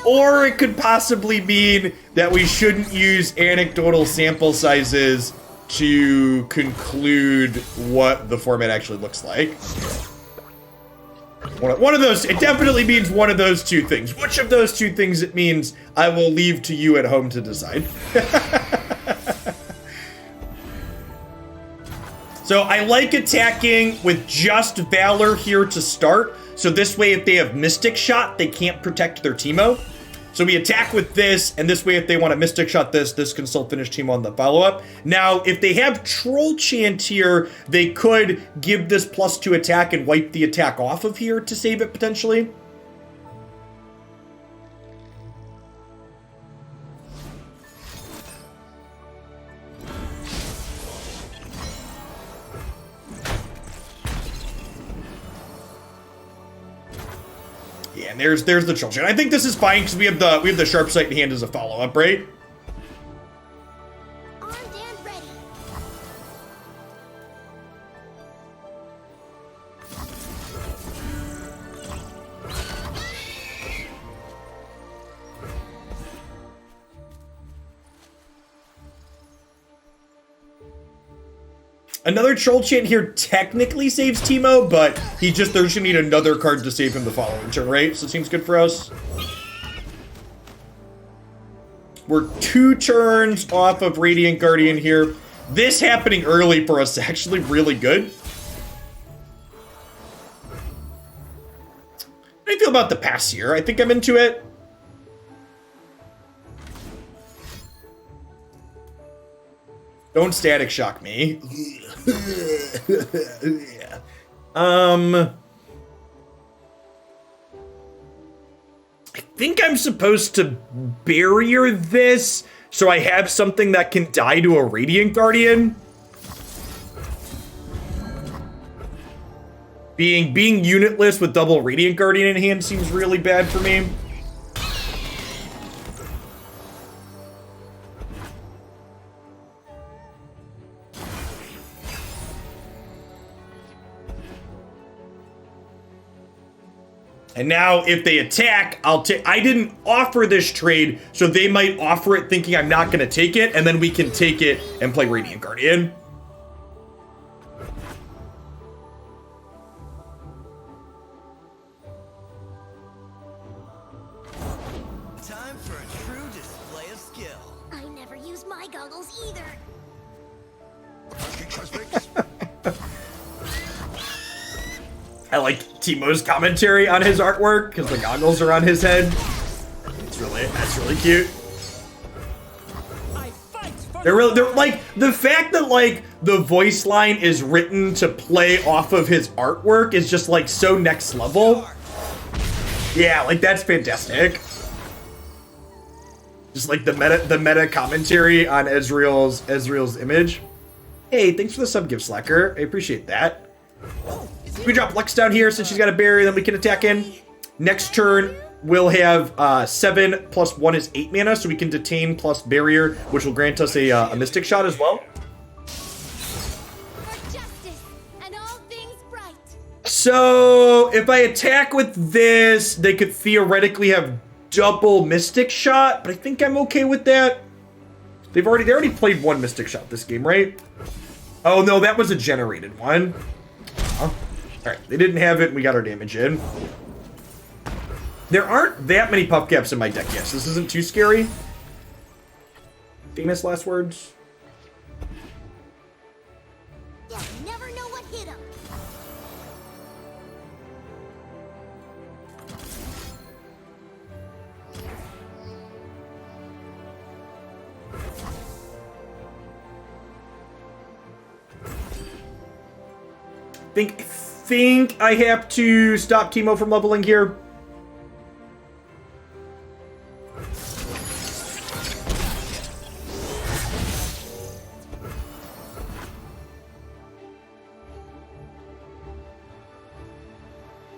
Or it could possibly mean that we shouldn't use anecdotal sample sizes to conclude what the format actually looks like. One of those, it definitely means one of those 2 things. Which of those 2 things it means, I will leave to you at home to decide. So I like attacking with just Valor here to start. So this way, if they have Mystic Shot, they can't protect their Teemo. So we attack with this, and this way, if they want to Mystic Shot this can still finish Teemo on the follow-up. Now, if they have Troll Chant here, they could give this +2 attack and wipe the attack off of here to save it, potentially. And there's the children. I think this is fine because we have the sharp sight in hand as a follow-up, right? Armed and ready. Another troll chant here technically saves Teemo, but they're just gonna need another card to save him the following turn, right? So it seems good for us. We're 2 turns off of Radiant Guardian here. This happening early for us is actually really good. How do you feel about the pass here? I think I'm into it. Don't static shock me. I think I'm supposed to barrier this so I have something that can die to a Radiant Guardian. Being unitless with double Radiant Guardian in hand seems really bad for me. And now if they attack, I didn't offer this trade, so they might offer it thinking I'm not going to take it, and then we can take it and play Radiant Guardian. Time for a true display of skill. I never use my goggles either. I like Teemo's commentary on his artwork because the goggles are on his head. That's really cute. They're like the fact that like the voice line is written to play off of his artwork is just like so next level. Yeah, like that's fantastic. Just like the meta commentary on Ezreal's image. Hey, thanks for the sub gift, Slacker. I appreciate that. We drop Lux down here since she's got a barrier, then we can attack in. Next turn, we'll have 7 plus 1 is 8 mana, so we can detain plus barrier, which will grant us a Mystic Shot as well. For justice and all things bright. So if I attack with this, they could theoretically have double Mystic Shot, but I think I'm okay with that. They already played 1 Mystic Shot this game, right? Oh no, that was a generated one. Alright, they didn't have it, and we got our damage in. There aren't that many puff caps in my deck yet, so this isn't too scary. Famous last words? You never know what hit him. Think I have to stop Teemo from leveling here.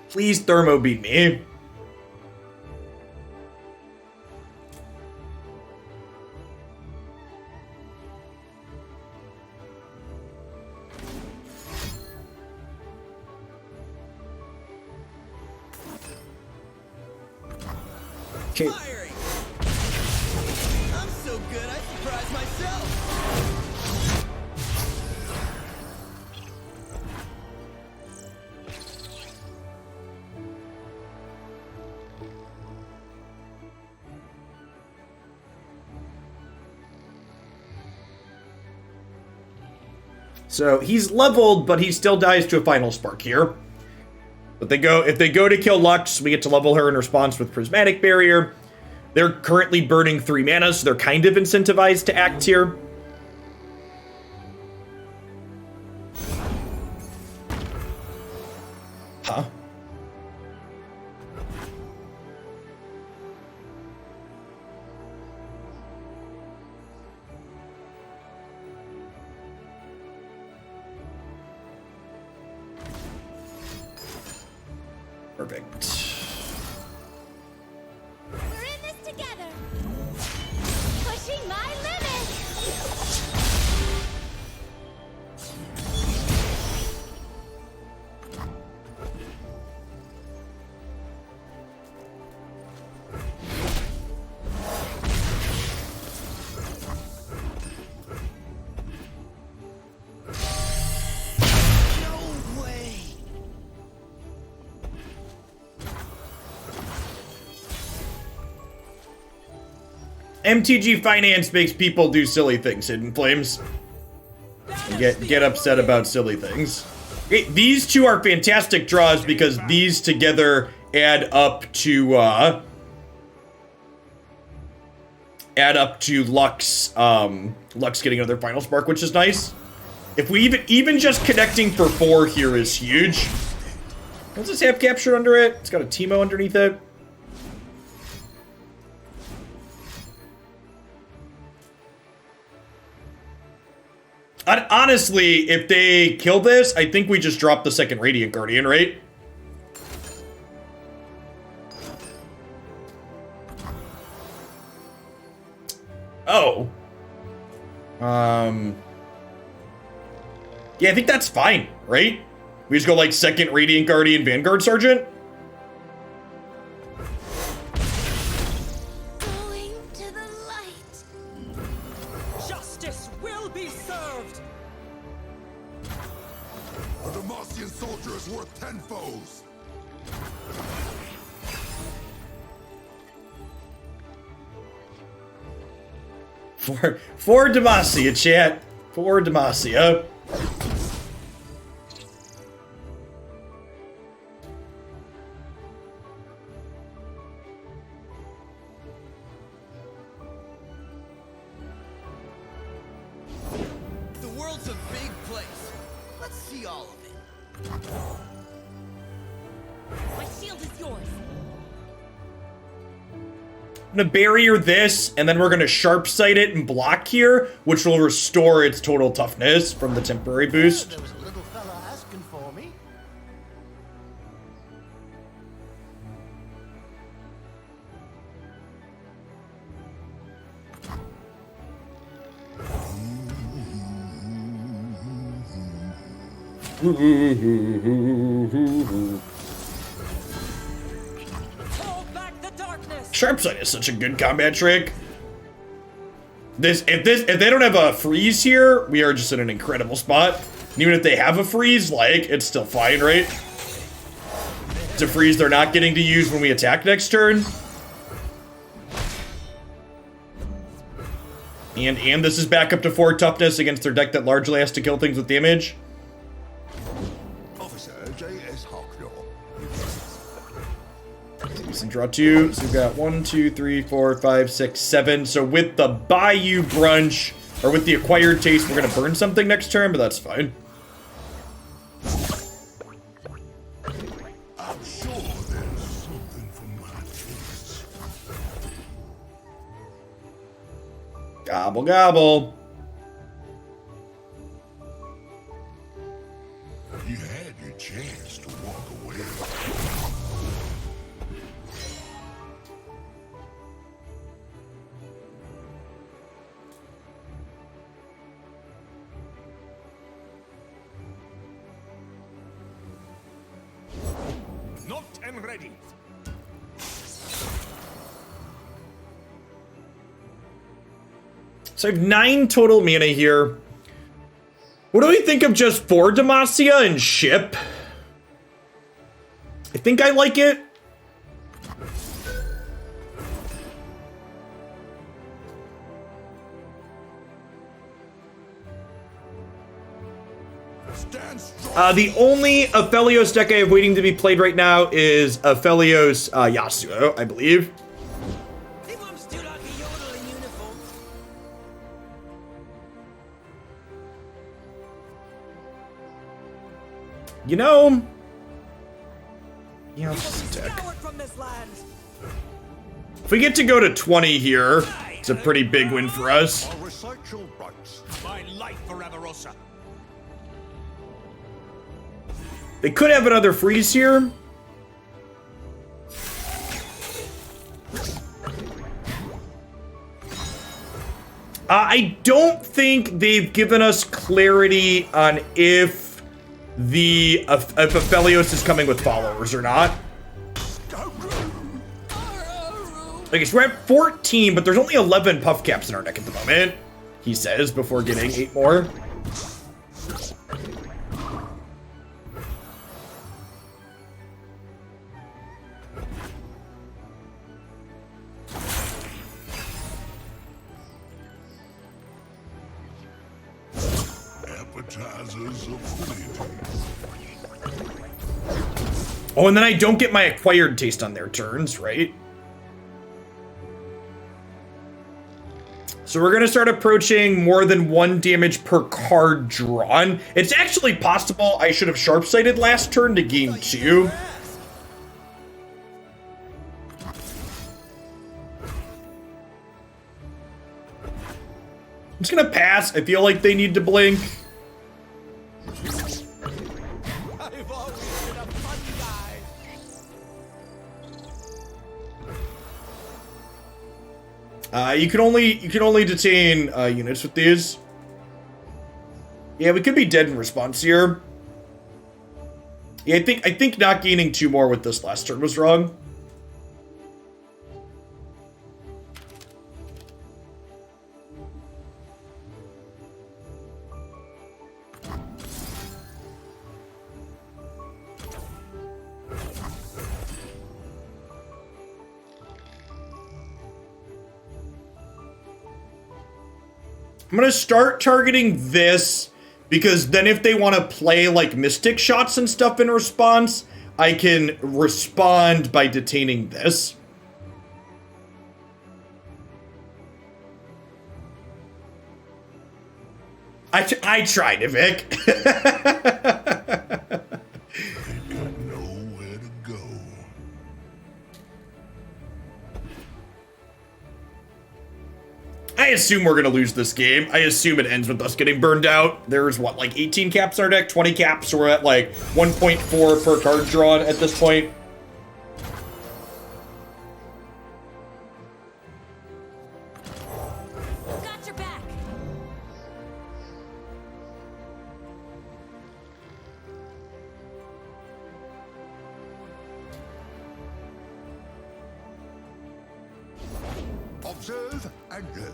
Please thermo beat me. Okay. Firing! I'm so good, I surprised myself! So he's leveled, but he still dies to a final spark here. But if they go to kill Lux, we get to level her in response with Prismatic Barrier. They're currently burning 3 mana, so they're kind of incentivized to act here. Huh? Perfect. MTG Finance makes people do silly things, Hidden Flames. And get upset about silly things. Okay, these two are fantastic draws because these together add up to Lux Lux getting another final spark, which is nice. If we even just connecting for 4 here is huge. Does this have captured under it? It's got a Teemo underneath it. Honestly, if they kill this, I think we just drop the second Radiant Guardian, right? Oh. Yeah, I think that's fine, right? We just go like second Radiant Guardian Vanguard Sergeant. Going to the light. Justice will be served. A Demacian soldier is worth 10 foes. For Demacia, chat. For Demacia. The world's a big place. Let's see all of it. My shield is yours. I'm gonna barrier this, and then we're gonna sharp sight it and block here, which will restore its total toughness from the temporary boost. There was a little fella asking for me. Hold back the darkness. Sharp sight is such a good combat trick. If they don't have a freeze here, we are just in an incredible spot. And even if they have a freeze, like, it's still fine, right? It's a freeze they're not getting to use when we attack next turn. And this is back up to 4 toughness against their deck that largely has to kill things with damage. Officer J.S. Hawkdaw. Decent draw 2. So we've got 1, 2, 3, 4, 5, 6, 7. So with the Bayou Brunch, or with the Acquired Taste, we're gonna burn something next turn, but that's fine. I'm sure there's something for my taste. Gobble gobble. You had your chance to walk away. Not and ready. So I have 9 total mana here. What do we think of just 4 Demacia and ship? I think I like it. Stand strong. The only Aphelios deck I have waiting to be played right now is Aphelios Yasuo, I believe. They want to like a yodel in uniform. You know... Yeah, I'll just attack. Scoured from this land. If we get to go to 20 here, it's a pretty big win for us. I'll recite your rights. My life for Avarosa. They could have another freeze here. I don't think they've given us clarity on if the if Aphelios is coming with followers or not. I guess we're at 14, but there's only 11 puff caps in our deck at the moment, he says, before getting 8 more. Answers affinity. Oh, and then I don't get my acquired taste on their turns, right? So we're gonna start approaching more than 1 damage per card drawn. It's actually possible I should have sharp-sighted last turn to gain 2. I'm just gonna pass. I feel like they need to blink. I've always been a fun guy. You can only detain units with these. Yeah, we could be dead in response here. Yeah, I think not gaining 2 more with this last turn was wrong. I'm gonna start targeting this, because then if they want to play like mystic shots and stuff in response, I can respond by detaining this. I tried it, Vic. Got nowhere to go. I assume we're gonna lose this game. I assume it ends with us getting burned out. There's what, like 18 caps in our deck, 20 caps, so we're at like 1.4 per card drawn at this point. Got your back. Observe and learn.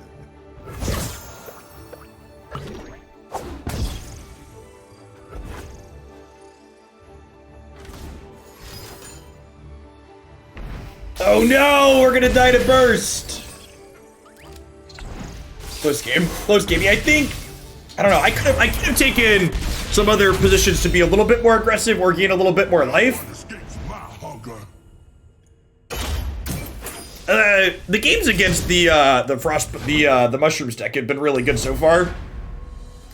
Oh no, we're gonna die to burst. Close game. Close game. Yeah, I don't know. I could have taken some other positions to be a little bit more aggressive or gain a little bit more life. Escapes my hunger. The games against the mushrooms deck have been really good so far.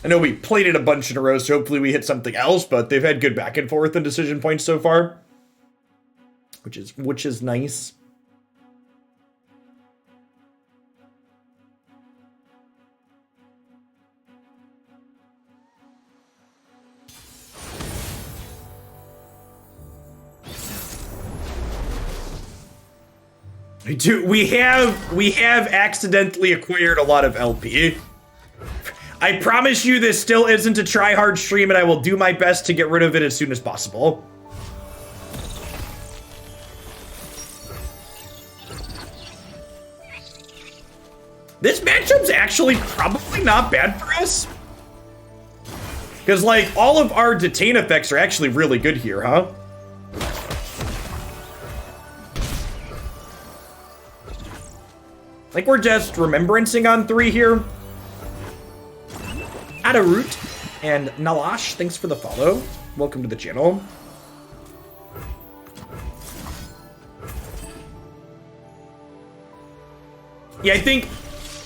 I know we played it a bunch in a row, so hopefully we hit something else, but they've had good back and forth and decision points so far, which is nice. We have accidentally acquired a lot of LP. I promise you this still isn't a try-hard stream, and I will do my best to get rid of it as soon as possible. This matchup's actually probably not bad for us. Because, like, all of our detain effects are actually really good here, huh? I think we're just remembrancing on 3 here. Adarut and Nalash, thanks for the follow. Welcome to the channel. Yeah, I think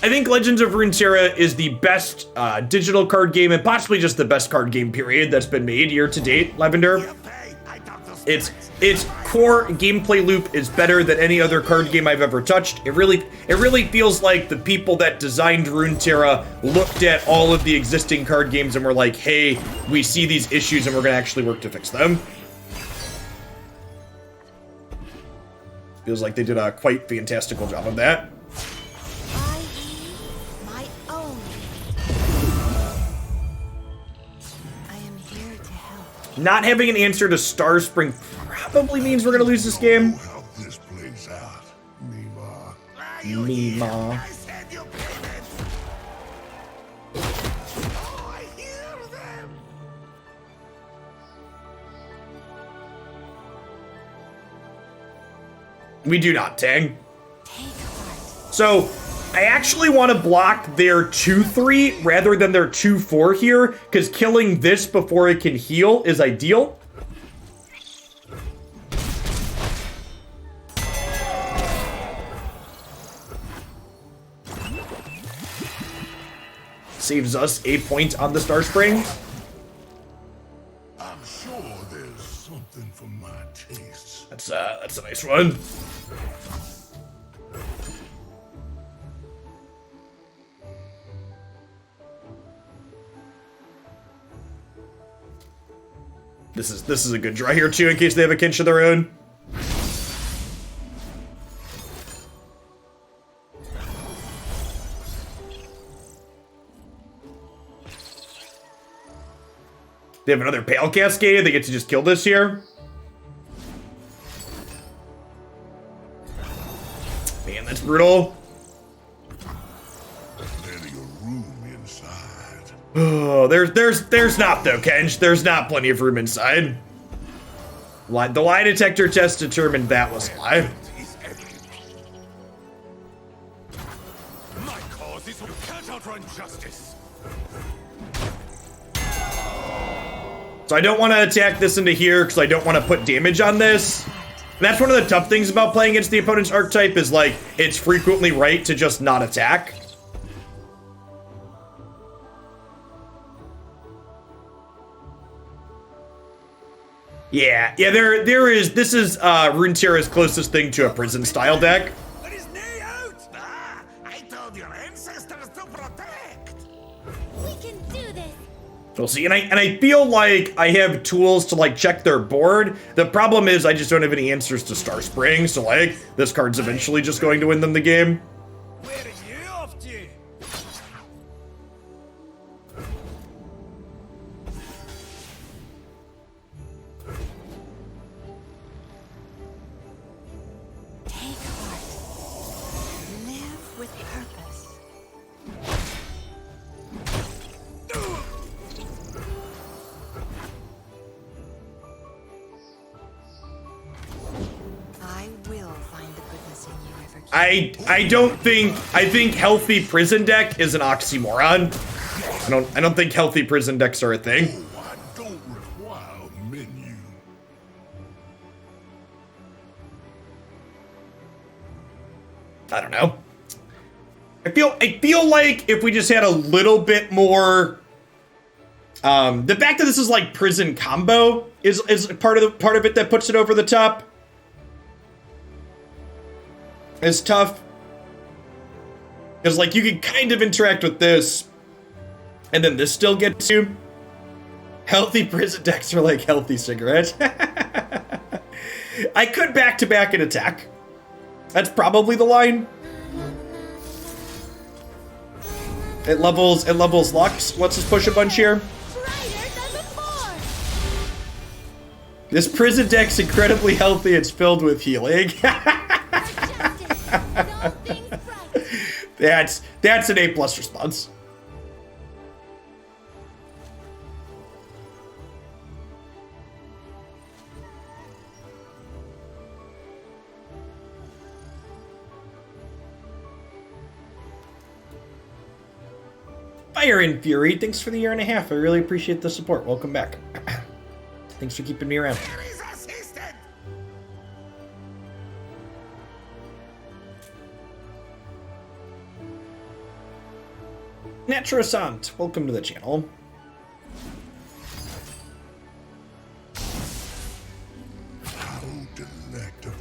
Legends of Runeterra is the best digital card game, and possibly just the best card game period that's been made year to date, Lavender. Its core gameplay loop is better than any other card game I've ever touched. It really feels like the people that designed Runeterra looked at all of the existing card games and were like, hey, we see these issues and we're gonna actually work to fix them. Feels like they did a quite fantastical job of that. My own. I am here to help. Not having an answer to Star Spring probably means we're gonna lose this game. How this plays out, Mima. Mima. I said you payment. Oh, I hear them. We do not, Tang. Take heart. So, I actually want to block their 2-3 rather than their 2-4 here, because killing this before it can heal is ideal. Saves us a point on the Star Spring. I'm sure there's something for my tastes. That's a nice one. This is a good draw here too, in case they have a Kench of their own. They have another Pale Cascade. They get to just kill this here. Man, that's brutal. Plenty of room inside. Oh, there's not though, Kench. There's not plenty of room inside. The lie detector test determined that was a lie. My cause is you can't outrun justice. So I don't want to attack this into here because I don't want to put damage on this. And that's one of the tough things about playing against the opponent's archetype is like, it's frequently right to just not attack. Yeah, this is Runeterra's closest thing to a prison style deck. Let his knee out! Ah, I told your ancestors to protect. We can do this. We'll see, and I feel like I have tools to like check their board. The problem is I just don't have any answers to Star Spring, so like this card's eventually just going to win them the game. Where are you off to? Take heart. Live with purpose. I will find the goodness in you, Everkeep. I think healthy prison deck is an oxymoron. I don't think healthy prison decks are a thing. Oh, I don't require a menu. I don't know. I feel like if we just had a little bit more, the fact that this is like prison combo is part of it that puts it over the top. It's tough. Because like you can kind of interact with this, and then this still gets you. Healthy prison decks are like healthy cigarettes. I could back-to-back an attack. That's probably the line. It levels Lux. Let's just push a bunch here. Brighter than before. This prison deck's incredibly healthy. It's filled with healing. Justice. All things bright. That's an A+ response. Fire and Fury, thanks for the 1.5 years. I really appreciate the support. Welcome back. Thanks for keeping me around. Please assistant. Naturasant, welcome to the channel. How delectable.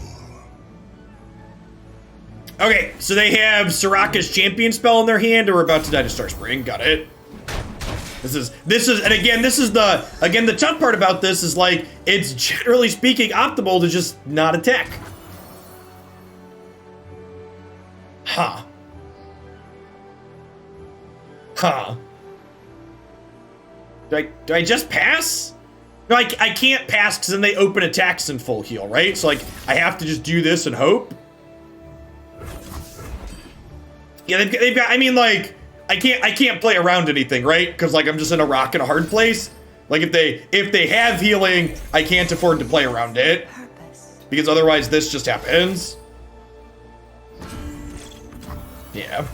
Okay, so they have Soraka's champion spell in their hand, or we're about to die to Star Spring. Got it. This is, and again, this is the tough part about this is like, it's generally speaking optimal to just not attack. Huh. Huh. Do I just pass? No, I can't pass because then they open attacks in full heal, right? So like, I have to just do this and hope. Yeah, they've got, I mean, like, I can't play around anything, right? Because like I'm just in a rock and a hard place. Like if they have healing, I can't afford to play around it. Because otherwise this just happens. Yeah.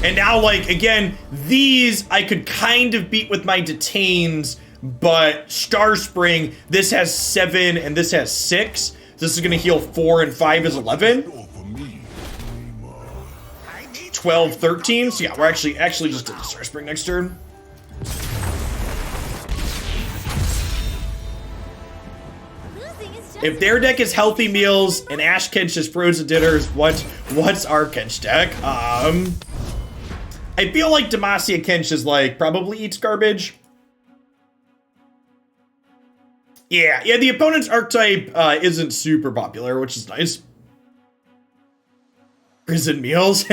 And now, like, again, these I could kind of beat with my detains, but Star Spring, this has 7 and this has 6. This is gonna heal 4 and 5 is 11. 12, 13. So yeah, we're actually just did the Star Spring next turn. If their deck is healthy meals and Ash Kench is frozen dinners, what's our Kench deck? I feel like Demacia Kench is like probably eats garbage. Yeah, the opponent's archetype isn't super popular, which is nice. Prison meals.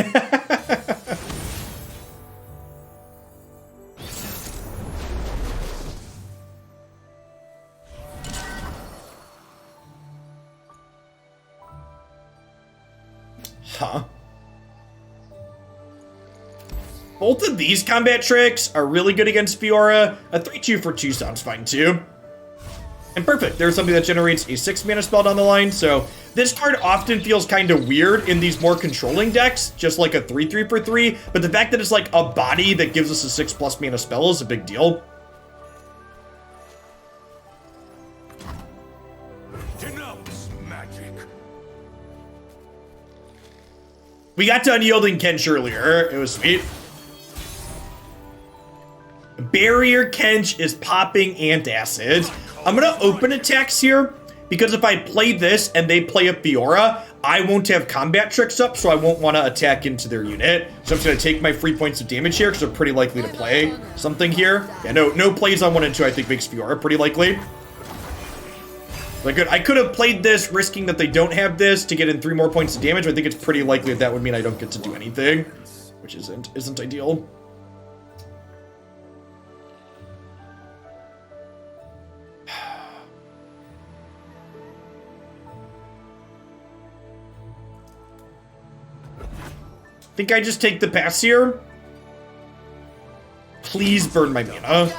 Huh. Both of these combat tricks are really good against Fiora. A 3-2 for 2 sounds fine too. And perfect, there's something that generates a 6 mana spell down the line, so this card often feels kind of weird in these more controlling decks, just like a 3-3 for 3, but the fact that it's like a body that gives us a 6+ mana spell is a big deal. Denounce magic. We got to Unyielding Kench earlier, it was sweet. Barrier Kench is popping antacids. I'm gonna open attacks here, because if I play this and they play a Fiora, I won't have combat tricks up, so I won't want to attack into their unit. So I'm just gonna take my free points of damage here, because they're pretty likely to play something here. Yeah, no plays on 1 and 2 I think makes Fiora pretty likely. I could have played this, risking that they don't have this to get in 3 more points of damage, but I think it's pretty likely that would mean I don't get to do anything, which isn't ideal. Think I just take the pass here? Please burn my mana.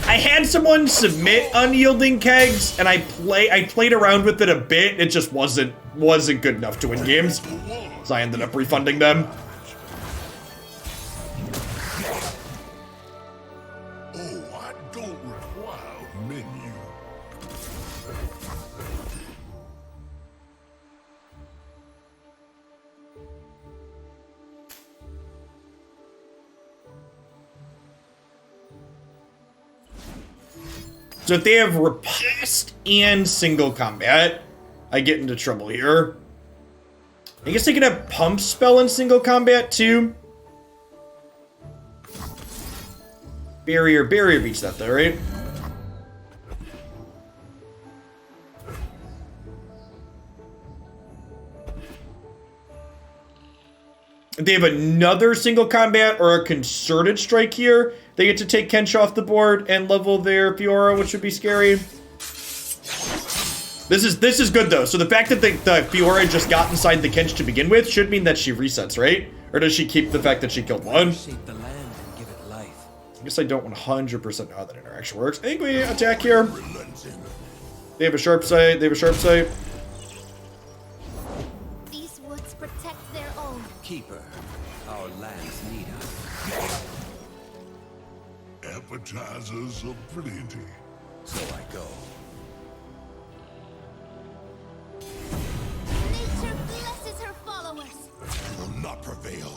I had someone submit Unyielding Kegs, and I played around with it a bit. It just wasn't good enough to win games, so I ended up refunding them. Oh, I don't require menu. So if they have riposte and single combat, I get into trouble here. I guess they can have pump spell in single combat too. Barrier beats that though, right? If they have another single combat or a concerted strike here, they get to take Kench off the board and level their Fiora, which would be scary. This is good though. So the fact that the Fiora just got inside the Kench to begin with should mean that she resets, right? Or does she keep the fact that she killed one? Shape the land and give it life. I guess I don't 100% know how that interaction works. I think we attack here. They have a sharp sight. These woods protect their own. Keeper, our lands need us. Appetizers of plenty. So I go. Nature blesses her followers. Will not prevail.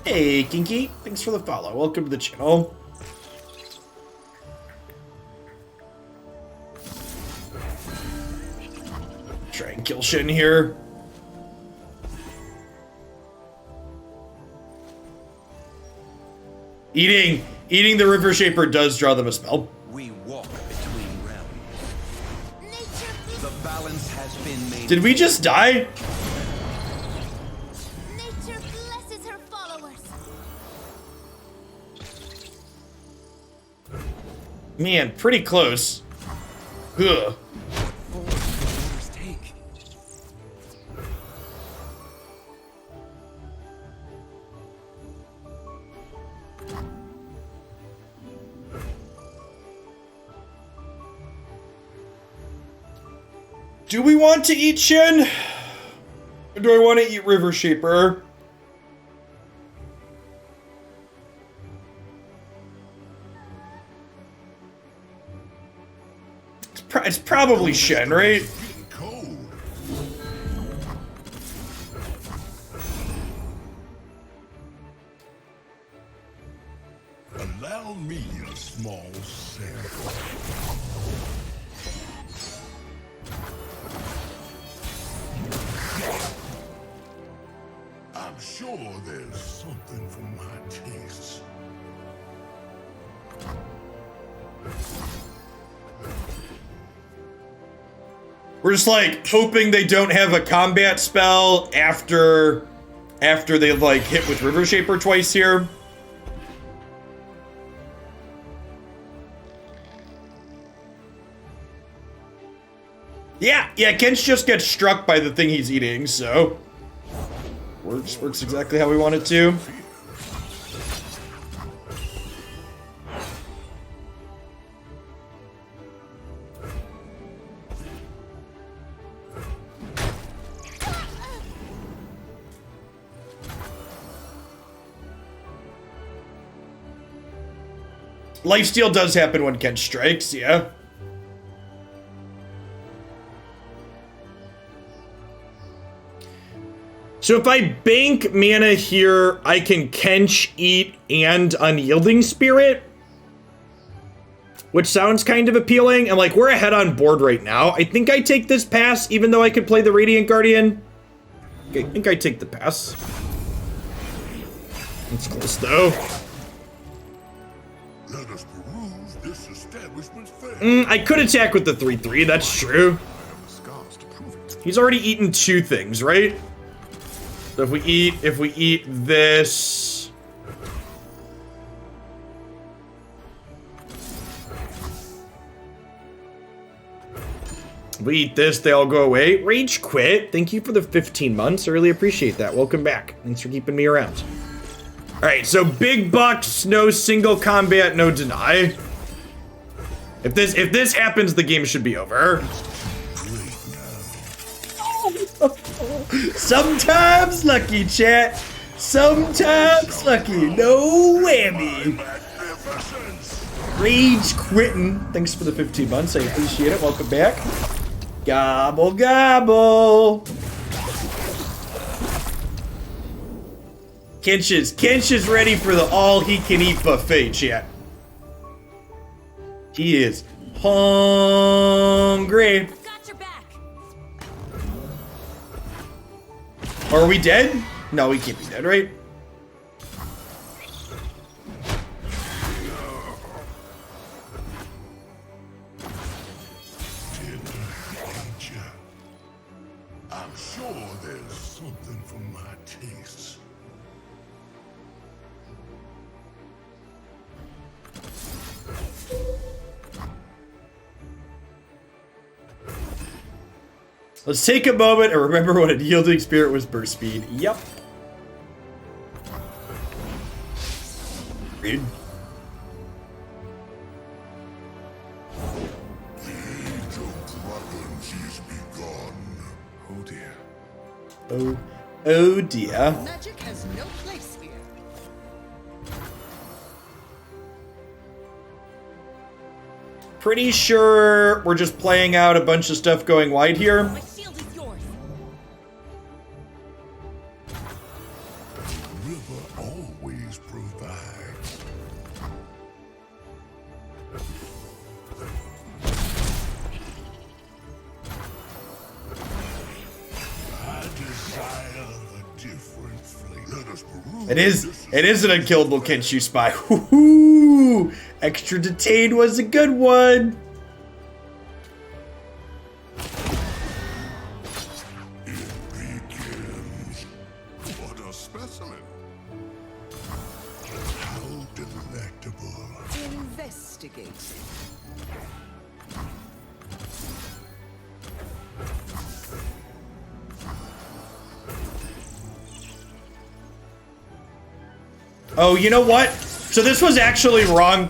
Hey, Kinky. Thanks for the follow. Welcome to the channel. Try and kill Shin here. Eating the River Shaper does draw them a spell. We walk between realms. Nature The balance has been made. Did we just die? Nature blesses her followers. Man, pretty close. Ugh. Take. Do we want to eat Shen? Or do I want to eat River Shaper? It's probably Shen, right? Getting cold. Allow me a small sample. I'm sure there's something for my tastes. We're just like hoping they don't have a combat spell after they like hit with River Shaper twice here. Yeah, Kench just gets struck by the thing he's eating, so works exactly how we want it to. Lifesteal does happen when Kench strikes, yeah. So if I bank mana here, I can Kench, Eat, and Unyielding Spirit. Which sounds kind of appealing, and like, we're ahead on board right now. I think I take this pass, even though I could play the Radiant Guardian. Okay, I think I take the pass. It's close, though. Let us peruse this establishment's fare. I could attack with the 3/3, that's true. Scars to prove it. He's already eaten 2 things, right? So if we eat this... If we eat this, they all go away. Rage quit. Thank you for the 15 months. I really appreciate that. Welcome back. Thanks for keeping me around. Alright, so big bucks, no single combat, no deny. If this happens, the game should be over. Sometimes lucky, chat. Sometimes lucky. No whammy. Rage quitting. Thanks for the 15 months. I appreciate it. Welcome back. Gobble, gobble. Kench is ready for the all-he-can-eat buffet, chat. He is hungry. Got your back. Are we dead? No, we can't be dead, right? I'm sure there's something for my tastes. Let's take a moment and remember what a yielding spirit was burst speed. Yep. Read. Oh dear. Oh dear. Magic has no place here. Pretty sure we're just playing out a bunch of stuff going wide here. My shield is yours. River always provides. I desire a different flavor. Let us peruse. It is an unkillable Kenchu spy. Woohoo! Extra detained was a good one. It begins. What a specimen. How delectable. Investigate. Oh, you know what? So this was actually wrong.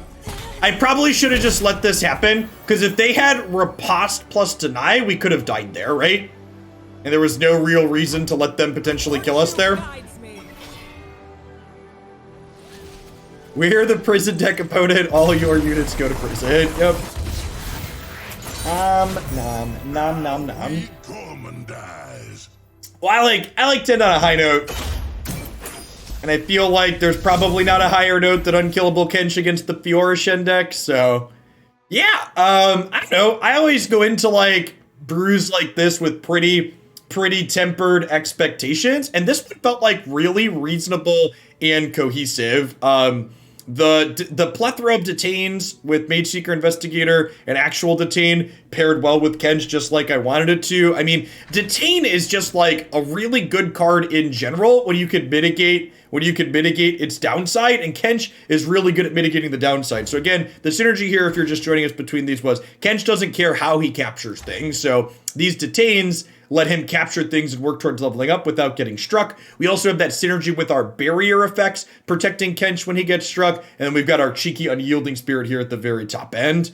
I probably should have just let this happen, because if they had riposte plus deny, we could have died there, right? And there was no real reason to let them potentially kill us there. Guides me. We're the prison deck opponent. All your units go to prison. Yep. Nom, nom, nom. He come and dies. Well, I like to end on a high note. And I feel like there's probably not a higher note than Unkillable Kench against the Fiora Shen deck, so... Yeah, I don't know. I always go into, like, brews like this with pretty tempered expectations, and this one felt like really reasonable and cohesive. The plethora of detains with Mage Seeker Investigator and actual detain paired well with Kench just like I wanted it to. I mean, detain is just like a really good card in general when you can mitigate its downside, and Kench is really good at mitigating the downside. So again, the synergy here, if you're just joining us between these, was Kench doesn't care how he captures things, so these detains let him capture things and work towards leveling up without getting struck. We also have that synergy with our barrier effects, protecting Kench when he gets struck, and then we've got our cheeky Unyielding Spirit here at the very top end.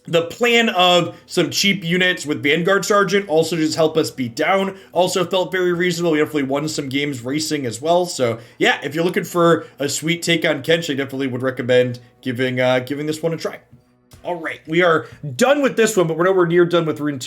The plan of some cheap units with Vanguard Sergeant also just help us beat down. Also felt very reasonable. We definitely won some games racing as well. So yeah, if you're looking for a sweet take on Kench, I definitely would recommend giving this one a try. All right, we are done with this one, but we're nowhere near done with Runeterra.